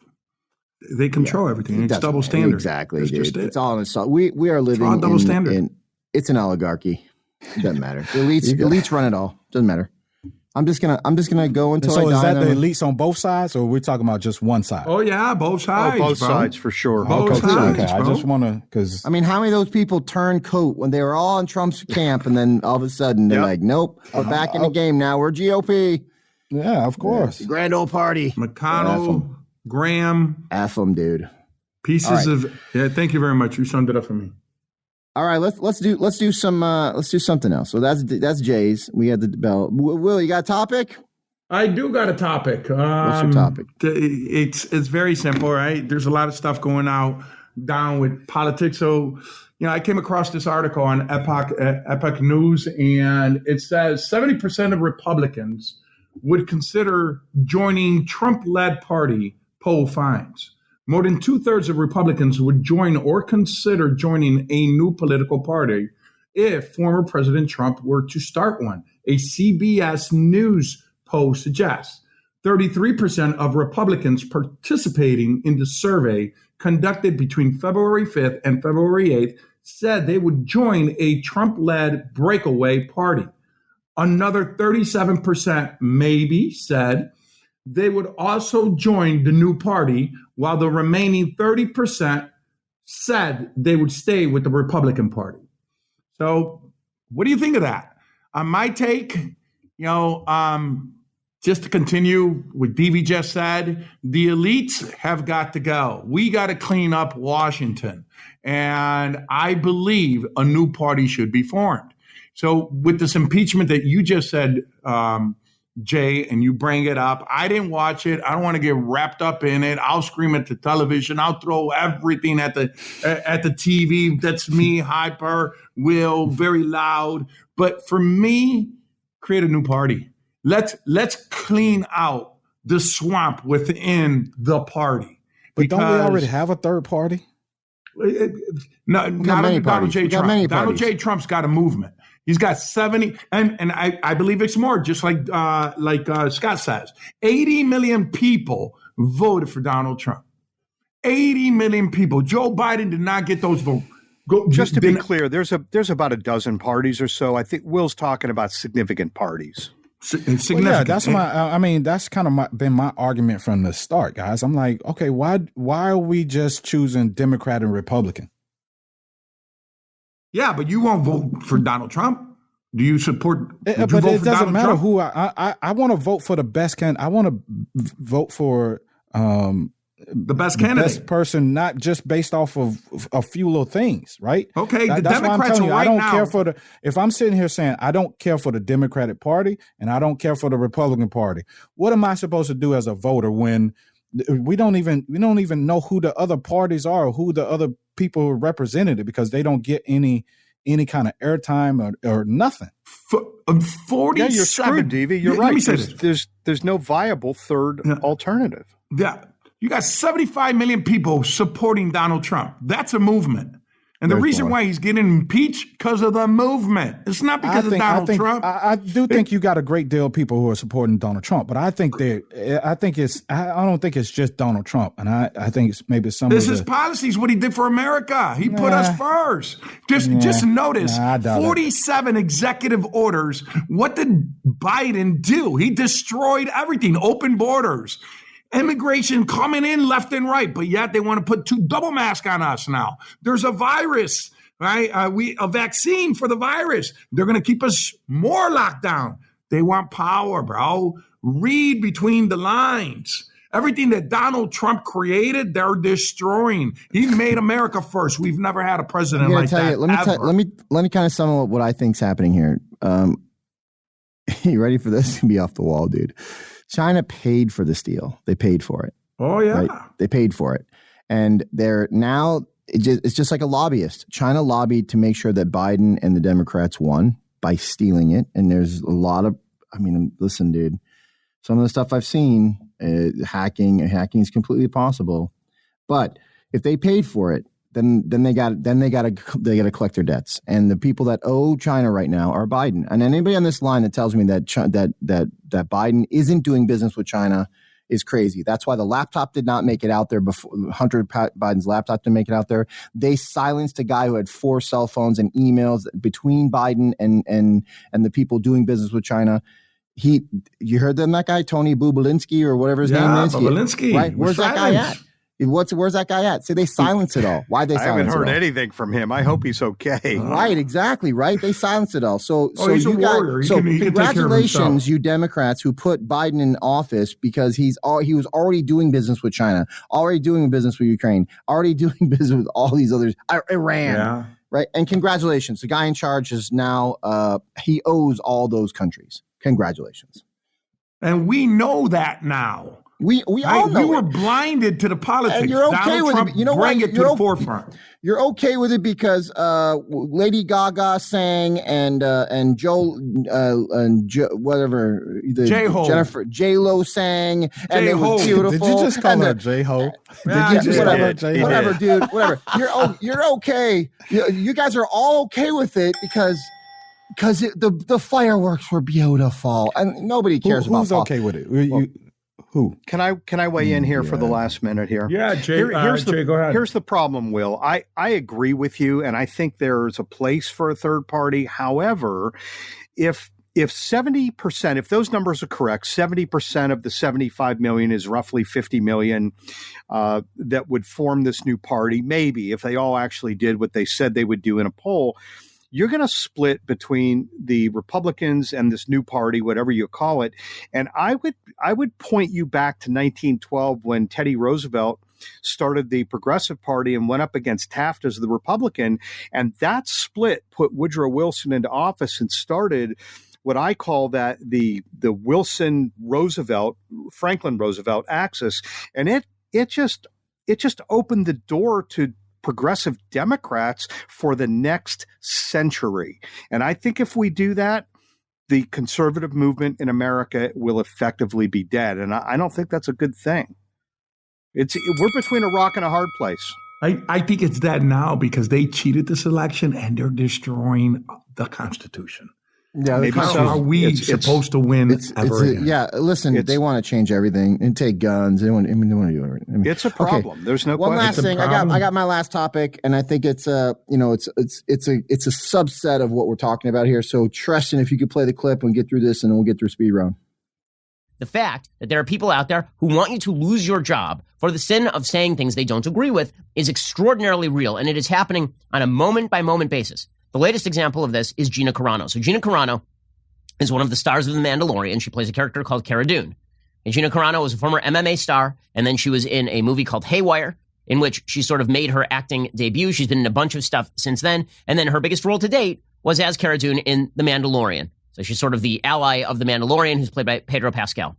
They control everything. It's double standard. Exactly. It's all in a we are living in double standard. It's an oligarchy. It doesn't matter. The elites run it all. Doesn't matter. I'm just gonna go until I die. So is that the elites on both sides, or we're talking about just one side? Oh yeah, both sides. Both sides for sure. Both sides. Okay. I just want to, because I mean, how many of those people turned coat when they were all in Trump's camp, and then all of a sudden they're like, nope, we're back in the game now. We're GOP. Yeah, of course. The grand old party. McConnell, Graham. F them, dude. Pieces of thank you very much. You summed it up for me. All right, let's do something else. So that's Jay's. We had the bell. Will, you got a topic? I do got a topic. What's your topic? It's very simple, right? There's a lot of stuff going down with politics. So, I came across this article on Epoch News, and it says 70% of Republicans would consider joining Trump-led party, poll finds. More than 2/3 of Republicans would join or consider joining a new political party if former President Trump were to start one. A CBS News poll suggests 33% of Republicans participating in the survey conducted between February 5th and February 8th said they would join a Trump-led breakaway party. Another 37% maybe said they would also join the new party, while the remaining 30% said they would stay with the Republican Party. So what do you think of that? On my take, just to continue what DV just said, the elites have got to go. We got to clean up Washington. And I believe a new party should be formed. So with this impeachment that you just said, Jay, and you bring it up, I didn't watch it. I don't want to get wrapped up in it. I'll scream at the television. I'll throw everything at the TV. That's me, hyper, very loud. But for me, create a new party. Let's clean out the swamp within the party. But don't we already have a third party? Not Donald J. Trump. Donald J. Trump's got a movement. He's got 70, and I believe it's more, just like Scott says. 80 million people voted for Donald Trump. 80 million people. Joe Biden did not get those votes. Just to be clear, there's about a dozen parties or so. I think Will's talking about significant parties. Significant. Well, yeah, that's kind of been my argument from the start, guys. I'm like, okay, why are we just choosing Democrat and Republican? Yeah, but you won't vote for Donald Trump. Do you support? But it doesn't matter who I want to vote for the best candidate. I want to vote for the best candidate, the best person, not just based off of a few little things, right? Okay, that's Democrats why I'm telling you, right I don't now care for if I'm sitting here saying I don't care for the Democratic Party and I don't care for the Republican Party, what am I supposed to do as a voter when we don't even know who the other parties are or who the other people are represented, because they don't get any kind of airtime or nothing. 47. Yeah, you're screwed, DV. You're right. There's no viable third alternative. Yeah. You got 75 million people supporting Donald Trump. That's a movement. And the reason why he's getting impeached, because of the movement. It's not because of Donald Trump. I do think you got a great deal of people who are supporting Donald Trump, but I don't think it's just Donald Trump. And I think it's maybe some of his policies, what he did for America. He put us first. Just notice 47 executive orders. What did Biden do? He destroyed everything. Open borders. Immigration coming in left and right, but yet they want to put 2 double masks on us now. There's a virus, right? A vaccine for the virus. They're going to keep us more locked down. They want power, bro. Read between the lines. Everything that Donald Trump created, they're destroying. He made America first. We've never had a president like that. Let me kind of sum up what I think's happening here. You ready for this? It's gonna be off the wall, dude. China paid for this deal. They paid for it. Oh, yeah. Right? They paid for it. And they're now, it's just like a lobbyist. China lobbied to make sure that Biden and the Democrats won by stealing it. And there's a lot of, listen, dude, some of the stuff I've seen, hacking is completely possible. But if they paid for it, then they got to collect their debts. And the people that owe China right now are Biden. And anybody on this line that tells me that that Biden isn't doing business with China is crazy. That's why the laptop did not make it out there before. Hunter Biden's laptop didn't make it out there. They silenced a guy who had 4 cell phones and emails between Biden and the people doing business with China. You heard them, that guy Tony Bubalinsky or whatever his name is. Bubalinsky, right? Where's that guy at? Where's that guy at? See, they silence it all. Why'd they silence it all? I haven't heard anything from him. I hope he's okay. Right, exactly, right? They silenced it all. So he's a warrior. Congratulations, you Democrats who put Biden in office, because he was already doing business with China, already doing business with Ukraine, already doing business with all these others, Iran. Yeah. Right? And congratulations. The guy in charge is now, he owes all those countries. Congratulations. And we know that now. We all know we were it. blinded to the politics. And you're okay Donald with Trump it. You know why? bring it to the forefront. You're okay with it because Lady Gaga sang and Joe whatever J-Ho. Jennifer J-Lo sang and it was beautiful. Did you just call her J-Ho? Whatever, dude. Whatever. You're okay. You guys are all okay with it because the fireworks were beautiful and nobody cares about. Who's okay with it? Who? Can I weigh in here for the last minute here? Yeah, Jay, Jay, go ahead. Here's the problem, Will. I agree with you, and I think there's a place for a third party. However, if 70%, if those numbers are correct, 70% of the 75 million is roughly 50 million that would form this new party, maybe, if they all actually did what they said they would do in a poll. You're going to split between the Republicans and this new party, whatever you call it. And I would point you back to 1912 when Teddy Roosevelt started the Progressive Party and went up against Taft as the Republican. And that split put Woodrow Wilson into office and started what I call that the Wilson-Roosevelt, Franklin-Roosevelt axis. And it just opened the door to progressive Democrats for the next century. And I think if we do that, the conservative movement in America will effectively be dead. And I don't think that's a good thing. We're between a rock and a hard place. I think it's dead now because they cheated this election and they're destroying the Constitution. Yeah, maybe so. Are we supposed to win ever again? Yeah, listen, they want to change everything and take guns. They want to do everything. I mean, it's a problem. Okay. There's no one question. last thing. I got my last topic, and I think it's a subset of what we're talking about here. So, Tristan, if you could play the clip and get through this, and then we'll get through speed round. The fact that there are people out there who want you to lose your job for the sin of saying things they don't agree with is extraordinarily real, and it is happening on a moment-by-moment basis. The latest example of this is Gina Carano. So Gina Carano is one of the stars of The Mandalorian. She plays a character called Cara Dune. And Gina Carano was a former MMA star, and then she was in a movie called Haywire, in which she sort of made her acting debut. She's been in a bunch of stuff since then. And then her biggest role to date was as Cara Dune in The Mandalorian. So she's sort of the ally of The Mandalorian, who's played by Pedro Pascal.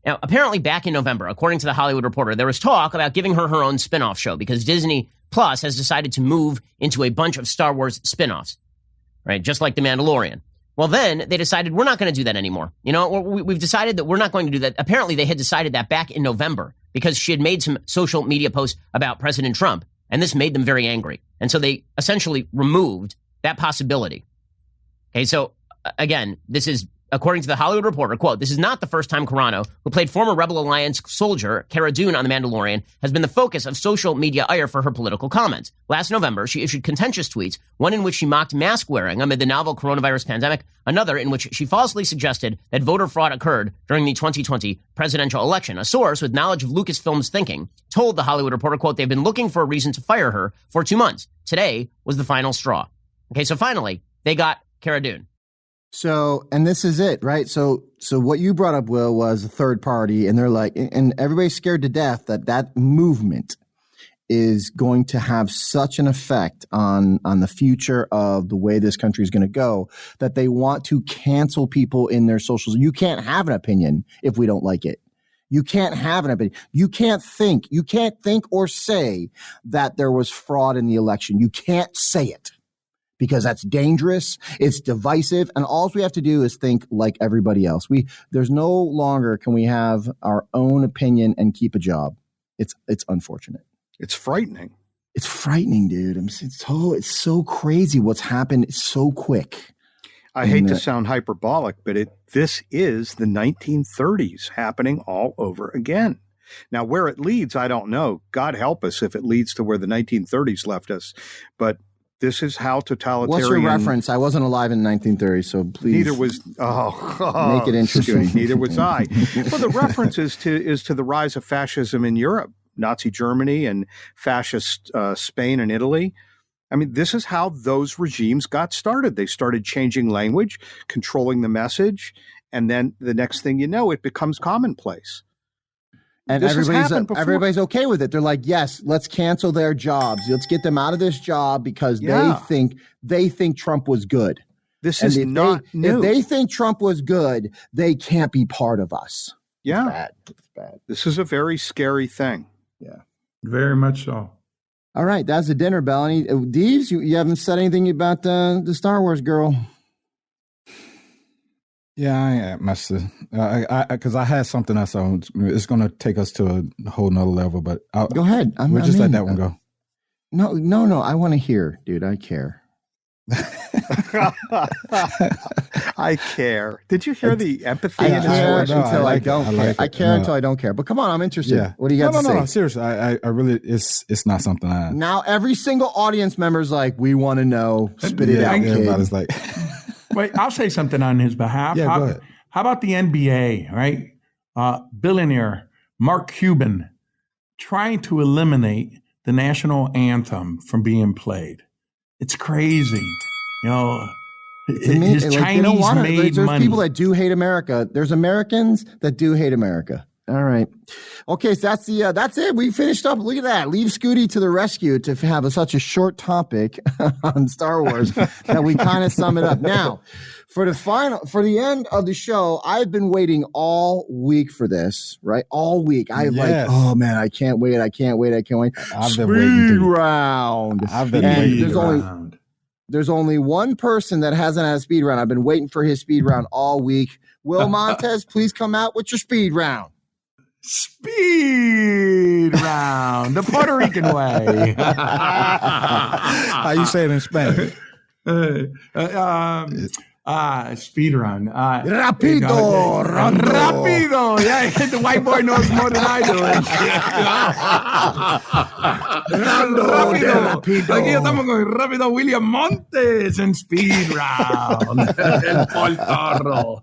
Now, apparently back in November, according to The Hollywood Reporter, there was talk about giving her her own spin-off show because Disney Plus has decided to move into a bunch of Star Wars spin-offs, right? Just like The Mandalorian. Well, then they decided we're not going to do that anymore. You know, we've decided that we're not going to do that. Apparently, they had decided that back in November because she had made some social media posts about President Trump, and this made them very angry. And so they essentially removed that possibility. Okay, so again, this is, according to The Hollywood Reporter, quote, "This is not the first time Carano, who played former Rebel Alliance soldier Cara Dune on The Mandalorian, has been the focus of social media ire for her political comments. Last November, she issued contentious tweets, one in which she mocked mask wearing amid the novel coronavirus pandemic, another in which she falsely suggested that voter fraud occurred during the 2020 presidential election. A source with knowledge of Lucasfilm's thinking told The Hollywood Reporter, quote, they've been looking for a reason to fire her for 2 months. Today was the final straw." Okay, so finally, they got Cara Dune. So, and this is it, right? So what you brought up, Will, was a third party, and they're like, and everybody's scared to death that movement is going to have such an effect on the future of the way this country is going to go that they want to cancel people in their socials. You can't have an opinion if we don't like it. You can't have an opinion. You can't think or say that there was fraud in the election. You can't say it. Because that's dangerous, it's divisive, and all we have to do is think like everybody else. There's no longer can we have our own opinion and keep a job. It's unfortunate. It's frightening. It's frightening, dude. It's so crazy what's happened so quick. I hate to sound hyperbolic, but this is the 1930s happening all over again. Now, where it leads, I don't know. God help us if it leads to where the 1930s left us, but this is how totalitarian. What's your reference? I wasn't alive in 1930, so please. Neither was. Make it interesting. Neither was I. Well, the reference is to the rise of fascism in Europe, Nazi Germany, and fascist Spain and Italy. I mean, this is how those regimes got started. They started changing language, controlling the message, and then the next thing you know, it becomes commonplace. And everybody's okay with it. They're like, yes, let's cancel their jobs. Let's get them out of this job because they think Trump was good. This is not new. If they think Trump was good, they can't be part of us. Yeah. It's bad. This is a very scary thing. Yeah. Very much so. All right, that's the dinner bell. Deeves, you haven't said anything about the Star Wars girl. Yeah, I ain't much to, because I had something else. It's going to take us to a whole nother level, but go ahead. We'll just let that one go. No. I want to hear, dude. I care. I care. Did you hear the empathy? I care until I don't care. I care until I don't care. But come on, I'm interested. Yeah. What do you got to say? No, seriously. I really, it's not something I. Now every single audience member is like, we want to know. Spit it out, kid. Everybody's like. Wait, I'll say something on his behalf. Yeah, go ahead. How about the NBA, right? Billionaire Mark Cuban trying to eliminate the national anthem from being played. It's crazy. His Chinese-made There's money. people that do hate America. There's Americans that do hate America. All right. Okay, so that's it. We finished up. Look at that. Leave Scooty to the rescue to have such a short topic on Star Wars that we kind of sum it up. Now, for the end of the show, I've been waiting all week for this, right? All week. Oh man, I can't wait. I've been waiting. Round. I've been waiting. There's only one person that hasn't had a speed round. I've been waiting for his speed round all week. Will Montez, please come out with your speed round. Speed round, the Puerto Rican way. How you say it in Spanish? Speed round. Rapido, Rapido. Yeah, the white boy knows more than I do. Rápido. Aquí estamos con Rápido William Montes en speed round. El Poltorro.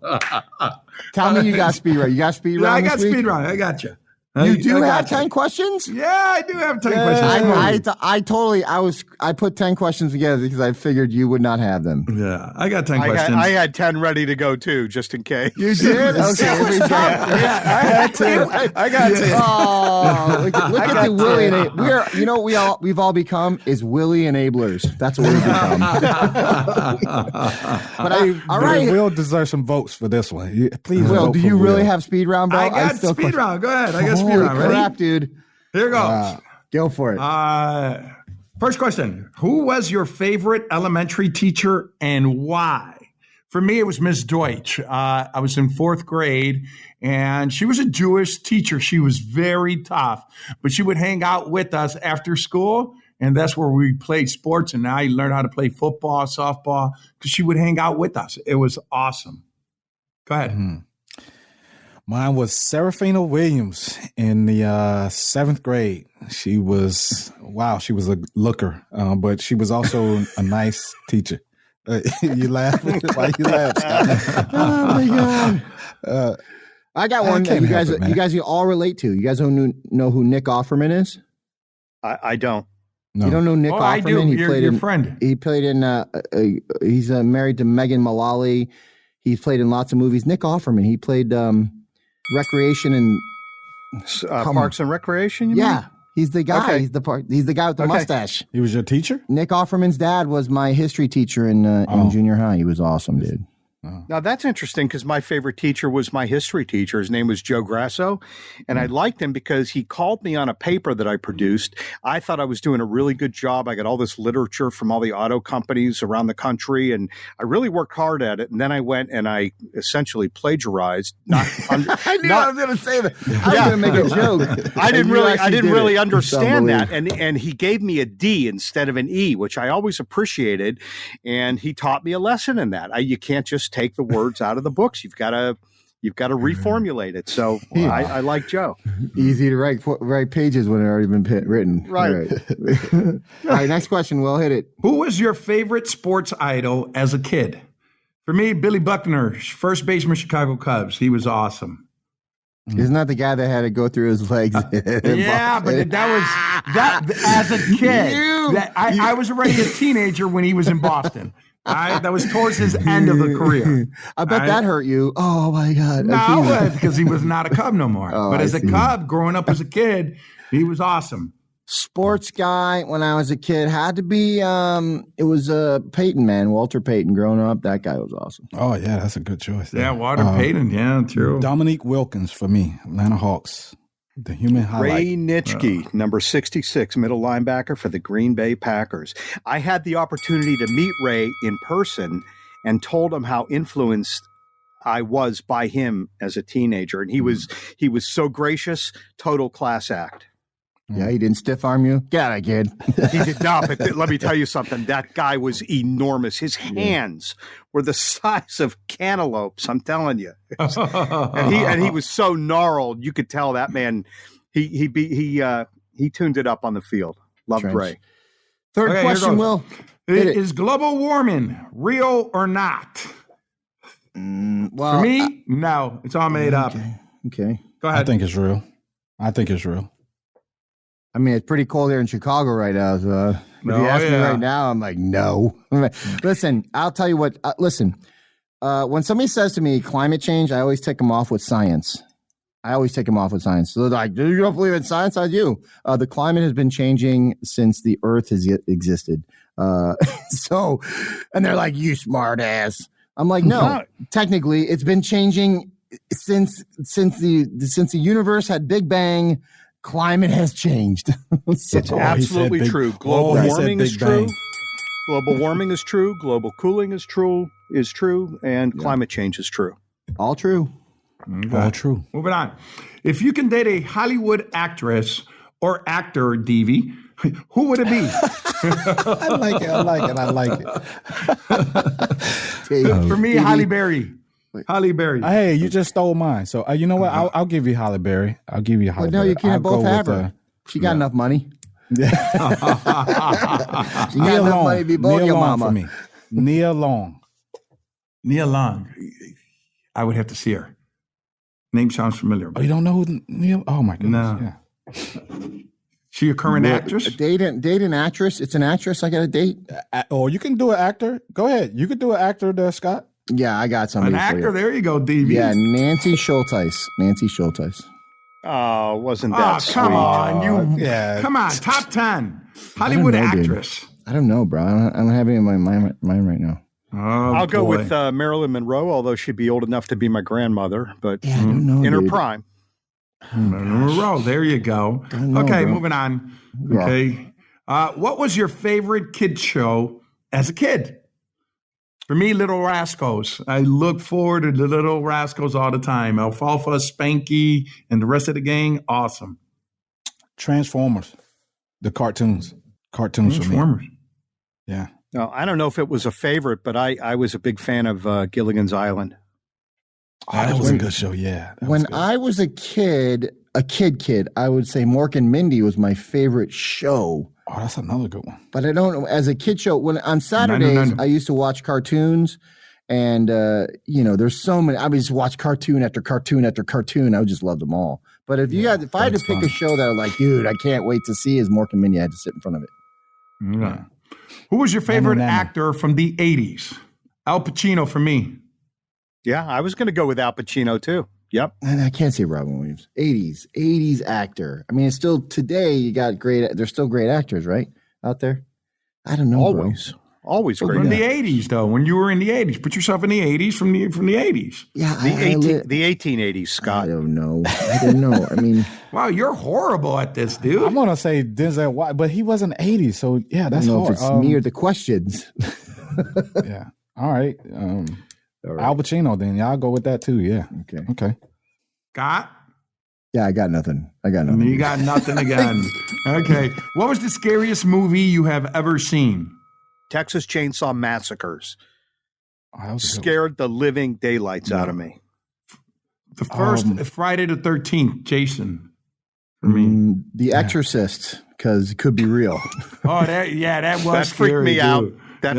Tell me you got speed round. You got speed round? I got speed round. I got you. You do have 10 questions? Yeah, I do have 10 questions. I put 10 questions together because I figured you would not have them. Yeah, I got 10 questions. I had 10 ready to go too, just in case. You did? Okay. I had 10. I got 10. Oh, look at the Willie. We've all become is Willie enablers. That's what we've become. But all right. Will deserve some votes for this one. Please, Will, do you really have speed round, bro? I got speed round. Go ahead. I got speed round. Ready? Crap, dude. Here goes. Go for it. First question. Who was your favorite elementary teacher and why? For me, it was Miss Deutsch. I was in 4th grade, and she was a Jewish teacher. She was very tough, but she would hang out with us after school, and that's where we played sports, and I learned how to play football, softball, because she would hang out with us. It was awesome. Go ahead. Mm-hmm. Mine was Serafina Williams in the 7th grade. She was a looker, but she was also a nice teacher. You laugh? Why you laugh, Scott? Oh my God! I got one that you guys all relate to. You guys don't know who Nick Offerman is? I don't. No. You don't know Nick Offerman? I do. Your friend. He played in. He's married to Megan Mullally. He's played in lots of movies. Nick Offerman. He played. Recreation and Parks and Recreation. You mean? He's the guy. Okay. He's the guy with the mustache. He was your teacher? Nick Offerman's dad was my history teacher in junior high. He was awesome, dude. Now, that's interesting because my favorite teacher was my history teacher. His name was Joe Grasso, and I liked him because he called me on a paper that I produced. I thought I was doing a really good job. I got all this literature from all the auto companies around the country, and I really worked hard at it. And then I went and I essentially plagiarized. I knew I was going to say that. I was going to make a joke. I didn't really understand that. And he gave me a D instead of an E, which I always appreciated. And he taught me a lesson in that. You can't just take the words out of the books. You've got to reformulate it. So I like Joe. Easy to write pages when it already been written. Right. All right. Next question. We'll hit it. Who was your favorite sports idol as a kid? For me, Billy Buckner, first baseman, Chicago Cubs. He was awesome. Isn't that the guy that had to go through his legs? Yeah, but that as a kid. I was already a teenager when he was in Boston. That was towards his end of the career. I bet that hurt you. Oh my God! No, because he was not a Cub no more. But as a Cub, growing up as a kid, he was awesome. Sports guy when I was a kid had to be it was Peyton, man, Walter Payton. Growing up, that guy was awesome. Oh yeah, that's a good choice. Yeah, Walter Payton. Yeah, true. Dominique Wilkins for me, Atlanta Hawks. The human highlight. Ray Nitschke, number 66, middle linebacker for the Green Bay Packers. I had the opportunity to meet Ray in person and told him how influenced I was by him as a teenager, and he was so gracious. Total class act. Yeah, he didn't stiff arm you. Get out of kid. He did not. But let me tell you something. That guy was enormous. His hands were the size of cantaloupes. I'm telling you. and he was so gnarled. You could tell that man. He tuned it up on the field. Loved Ray. Third question, Will. Is global warming real or not? Well, for me, no. It's all made up. Okay. Go ahead. I think it's real. I mean, it's pretty cold here in Chicago right now. So if you ask me right now, I'm like, no. Listen, I'll tell you what. Listen, when somebody says to me climate change, I always take them off with science. So they're like, you don't believe in science? I do. The climate has been changing since the Earth has existed. And they're like, you smart ass. I'm like, no. Technically, it's been changing since the universe had Big Bang. Climate has changed. It's absolutely true. Global warming is true. Global warming is true. Global cooling is true. And climate change is true. All true. Okay. All true. Moving on. If you can date a Hollywood actress or actor, DV, who would it be? I like it. For me, Halle Berry. Halle Berry. Hey, you just stole mine. So you know what? I'll give you Halle Berry. I'll give you Halle Berry. No, you can't both have her. She got enough money. She got enough money to be both your mama. For me. Nia Long. I would have to see her. Name sounds familiar. Oh, you don't know who Nia? Oh my goodness. No. Yeah. She a current actress? Date an actress. It's an actress. I got a date. Or you can do an actor. Go ahead. You could do an actor there, Scott. Yeah, I got somebody. An actor. There you go, DV. Yeah, Nancy Schulteis. Oh, wasn't that sweet? Come on, come on, top 10 Hollywood actress. Dude. I don't know, bro. I don't have any in my mind right now. I'll go with Marilyn Monroe, although she'd be old enough to be my grandmother, but I don't know, in her prime. Monroe, there you go. Okay, moving on. Okay, what was your favorite kid show as a kid? For me, Little Rascals. I look forward to the Little Rascals all the time. Alfalfa, Spanky, and the rest of the gang, awesome. Transformers, the cartoons. Cartoons for me. Yeah. No, I don't know if it was a favorite, but I was a big fan of Gilligan's Island. Oh, that was a good show, yeah. When I was a kid, I would say Mork and Mindy was my favorite show. Oh, that's another good one. But I don't know. As a kid show, when on Saturdays, I used to watch cartoons, and there's so many. I would just watch cartoon after cartoon after cartoon. I would just love them all. But if I had to pick a show that I'm like, dude, I can't wait to see, is Mork and Mindy. I had to sit in front of it. Yeah. Who was your favorite actor from the 80s? Al Pacino for me. Yeah, I was going to go with Al Pacino too. Yep. And I can't say Robin Williams. 80s actor. I mean, it's still today. You got there's still great actors, right, out there. I don't know. Always great. From the 80s, though. When you were in the 80s, put yourself in the 80s from the 80s. Yeah, the 1880s, Scott. I don't know. I mean, wow, you're horrible at this, dude. I'm gonna say Denzel Washington, but he wasn't 80s, so yeah, that's I don't know hard. if it's me or the questions. Yeah. All right. Al Pacino, then y'all go with that too. Yeah. Okay. Scott? Yeah, I got nothing. You got nothing again. Okay. What was the scariest movie you have ever seen? Texas Chainsaw Massacres. Scared the living daylights out of me. The first Friday the 13th, Jason. For me. The Exorcist, because it could be real. Oh, that was freaked scary, me out. That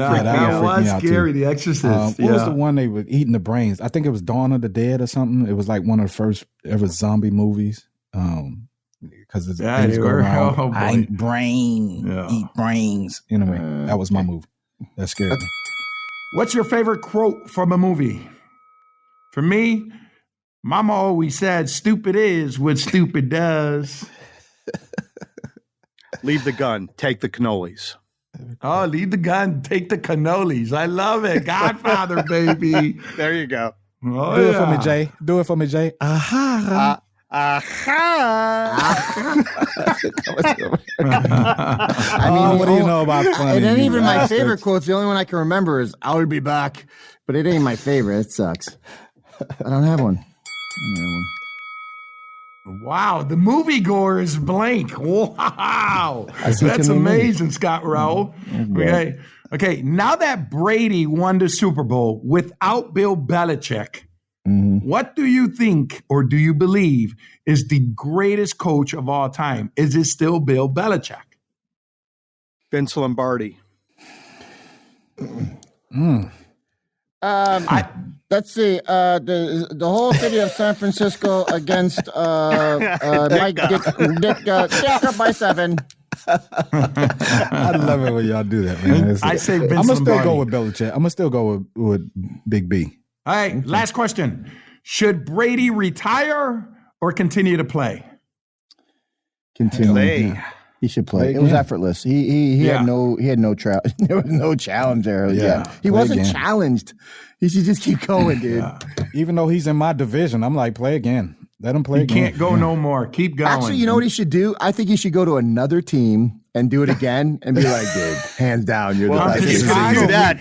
was scary. The Exorcist. What was the one they were eating the brains? I think it was Dawn of the Dead or something. It was like one of the first ever zombie movies. Because it's I eat brains. Anyway, that was my movie. That scared me. What's your favorite quote from a movie? For me, Mama always said, "Stupid is what stupid does." Leave the gun. Take the cannolis. Oh, leave the gun. Take the cannolis. I love it. Godfather, baby. There you go. Oh, Do it for me, Jay. Do it for me, Jay. Aha. I mean, what do you know about funny? It ain't even my favorite quotes. The only one I can remember is "I'll be back," but it ain't my favorite. It sucks. I don't have one. Wow, the moviegoer is blank. Wow, that's amazing, Scott Rowe. Okay. Now that Brady won the Super Bowl without Bill Belichick, what do you think, or do you believe, is the greatest coach of all time? Is it still Bill Belichick? Vince Lombardi. Let's see. The whole city of San Francisco against Mike Dick by 7. I love it when y'all do that, man. I say Vince I'm gonna still Lombardi. go with Belichick. I'm gonna still go with Big B. All right, last question. Should Brady retire or continue to play? Continue. Play. Yeah. He should play. It was effortless. He had no there was no challenge there. Yeah. He wasn't challenged. He should just keep going, dude. Yeah. Even though he's in my division, I'm like, play again. Let him play again. He can't go no more. Keep going. Actually, you know what he should do? I think he should go to another team and do it again and be like, dude, hands down, you're the best. If he's going to do that,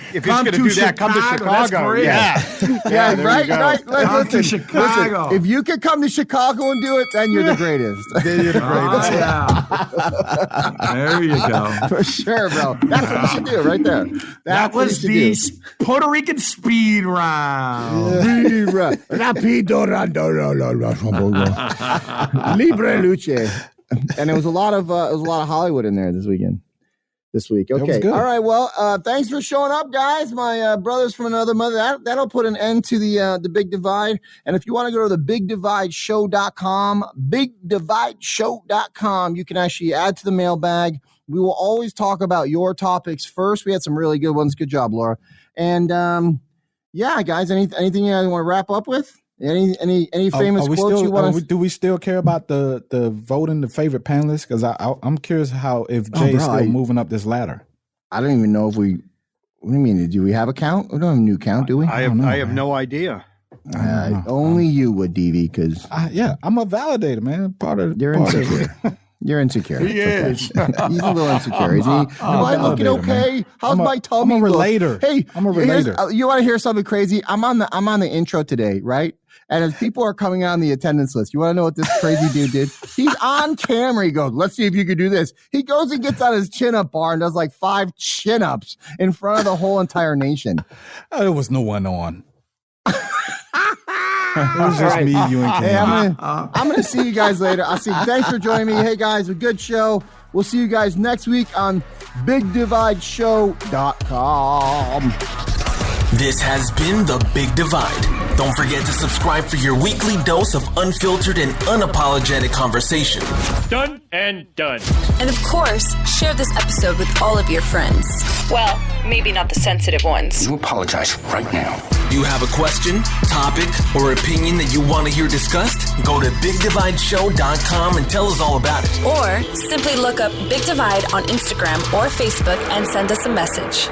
come to Chicago. That's great. Yeah, right. Come to Chicago. Listen, if you could come to Chicago and do it, then you're the greatest. Then you're the greatest. There you go. For sure, bro. That's what you should do right there. That was the Puerto Rican speed round. Rapido Libre Luce. And it was a lot of Hollywood in there this week. Okay. All right. Well, thanks for showing up, guys. My brothers from another mother. That'll put an end to the Big Divide. And if you want to go to the BigDivideShow.com, BigDivideShow.com, you can actually add to the mailbag. We will always talk about your topics first. We had some really good ones. Good job, Laura. And guys, anything you want to wrap up with? Any famous quotes you want to? Do we still care about the voting the favorite panelists? Because I'm curious if Jay's still moving up this ladder. I don't even know if we. What do you mean? Do we have a count? We don't have a new count, do we? I have no idea. Only you would, DV, because I'm a validator, man. You're insecure. You're insecure. He is. He's a little insecure. Is he? Am I looking okay? Man. How's my tummy? I'm a relator. Hey, I'm a relator. You want to hear something crazy? I'm on the intro today, right? And as people are coming on the attendance list, you want to know what this crazy dude did? He's on camera. He goes, let's see if you can do this. He goes and gets on his chin-up bar and does like 5 chin-ups in front of the whole entire nation. There was no one on. It was just me, you, and Cam. Hey, I'm gonna see you guys later. Thanks for joining me. Hey, guys, a good show. We'll see you guys next week on BigDivideShow.com. This has been The Big Divide. Don't forget to subscribe for your weekly dose of unfiltered and unapologetic conversation. Done and done. And of course, share this episode with all of your friends. Well, maybe not the sensitive ones. You apologize right now. You have a question, topic, or opinion that you want to hear discussed? Go to BigDivideShow.com and tell us all about it. Or simply look up Big Divide on Instagram or Facebook and send us a message.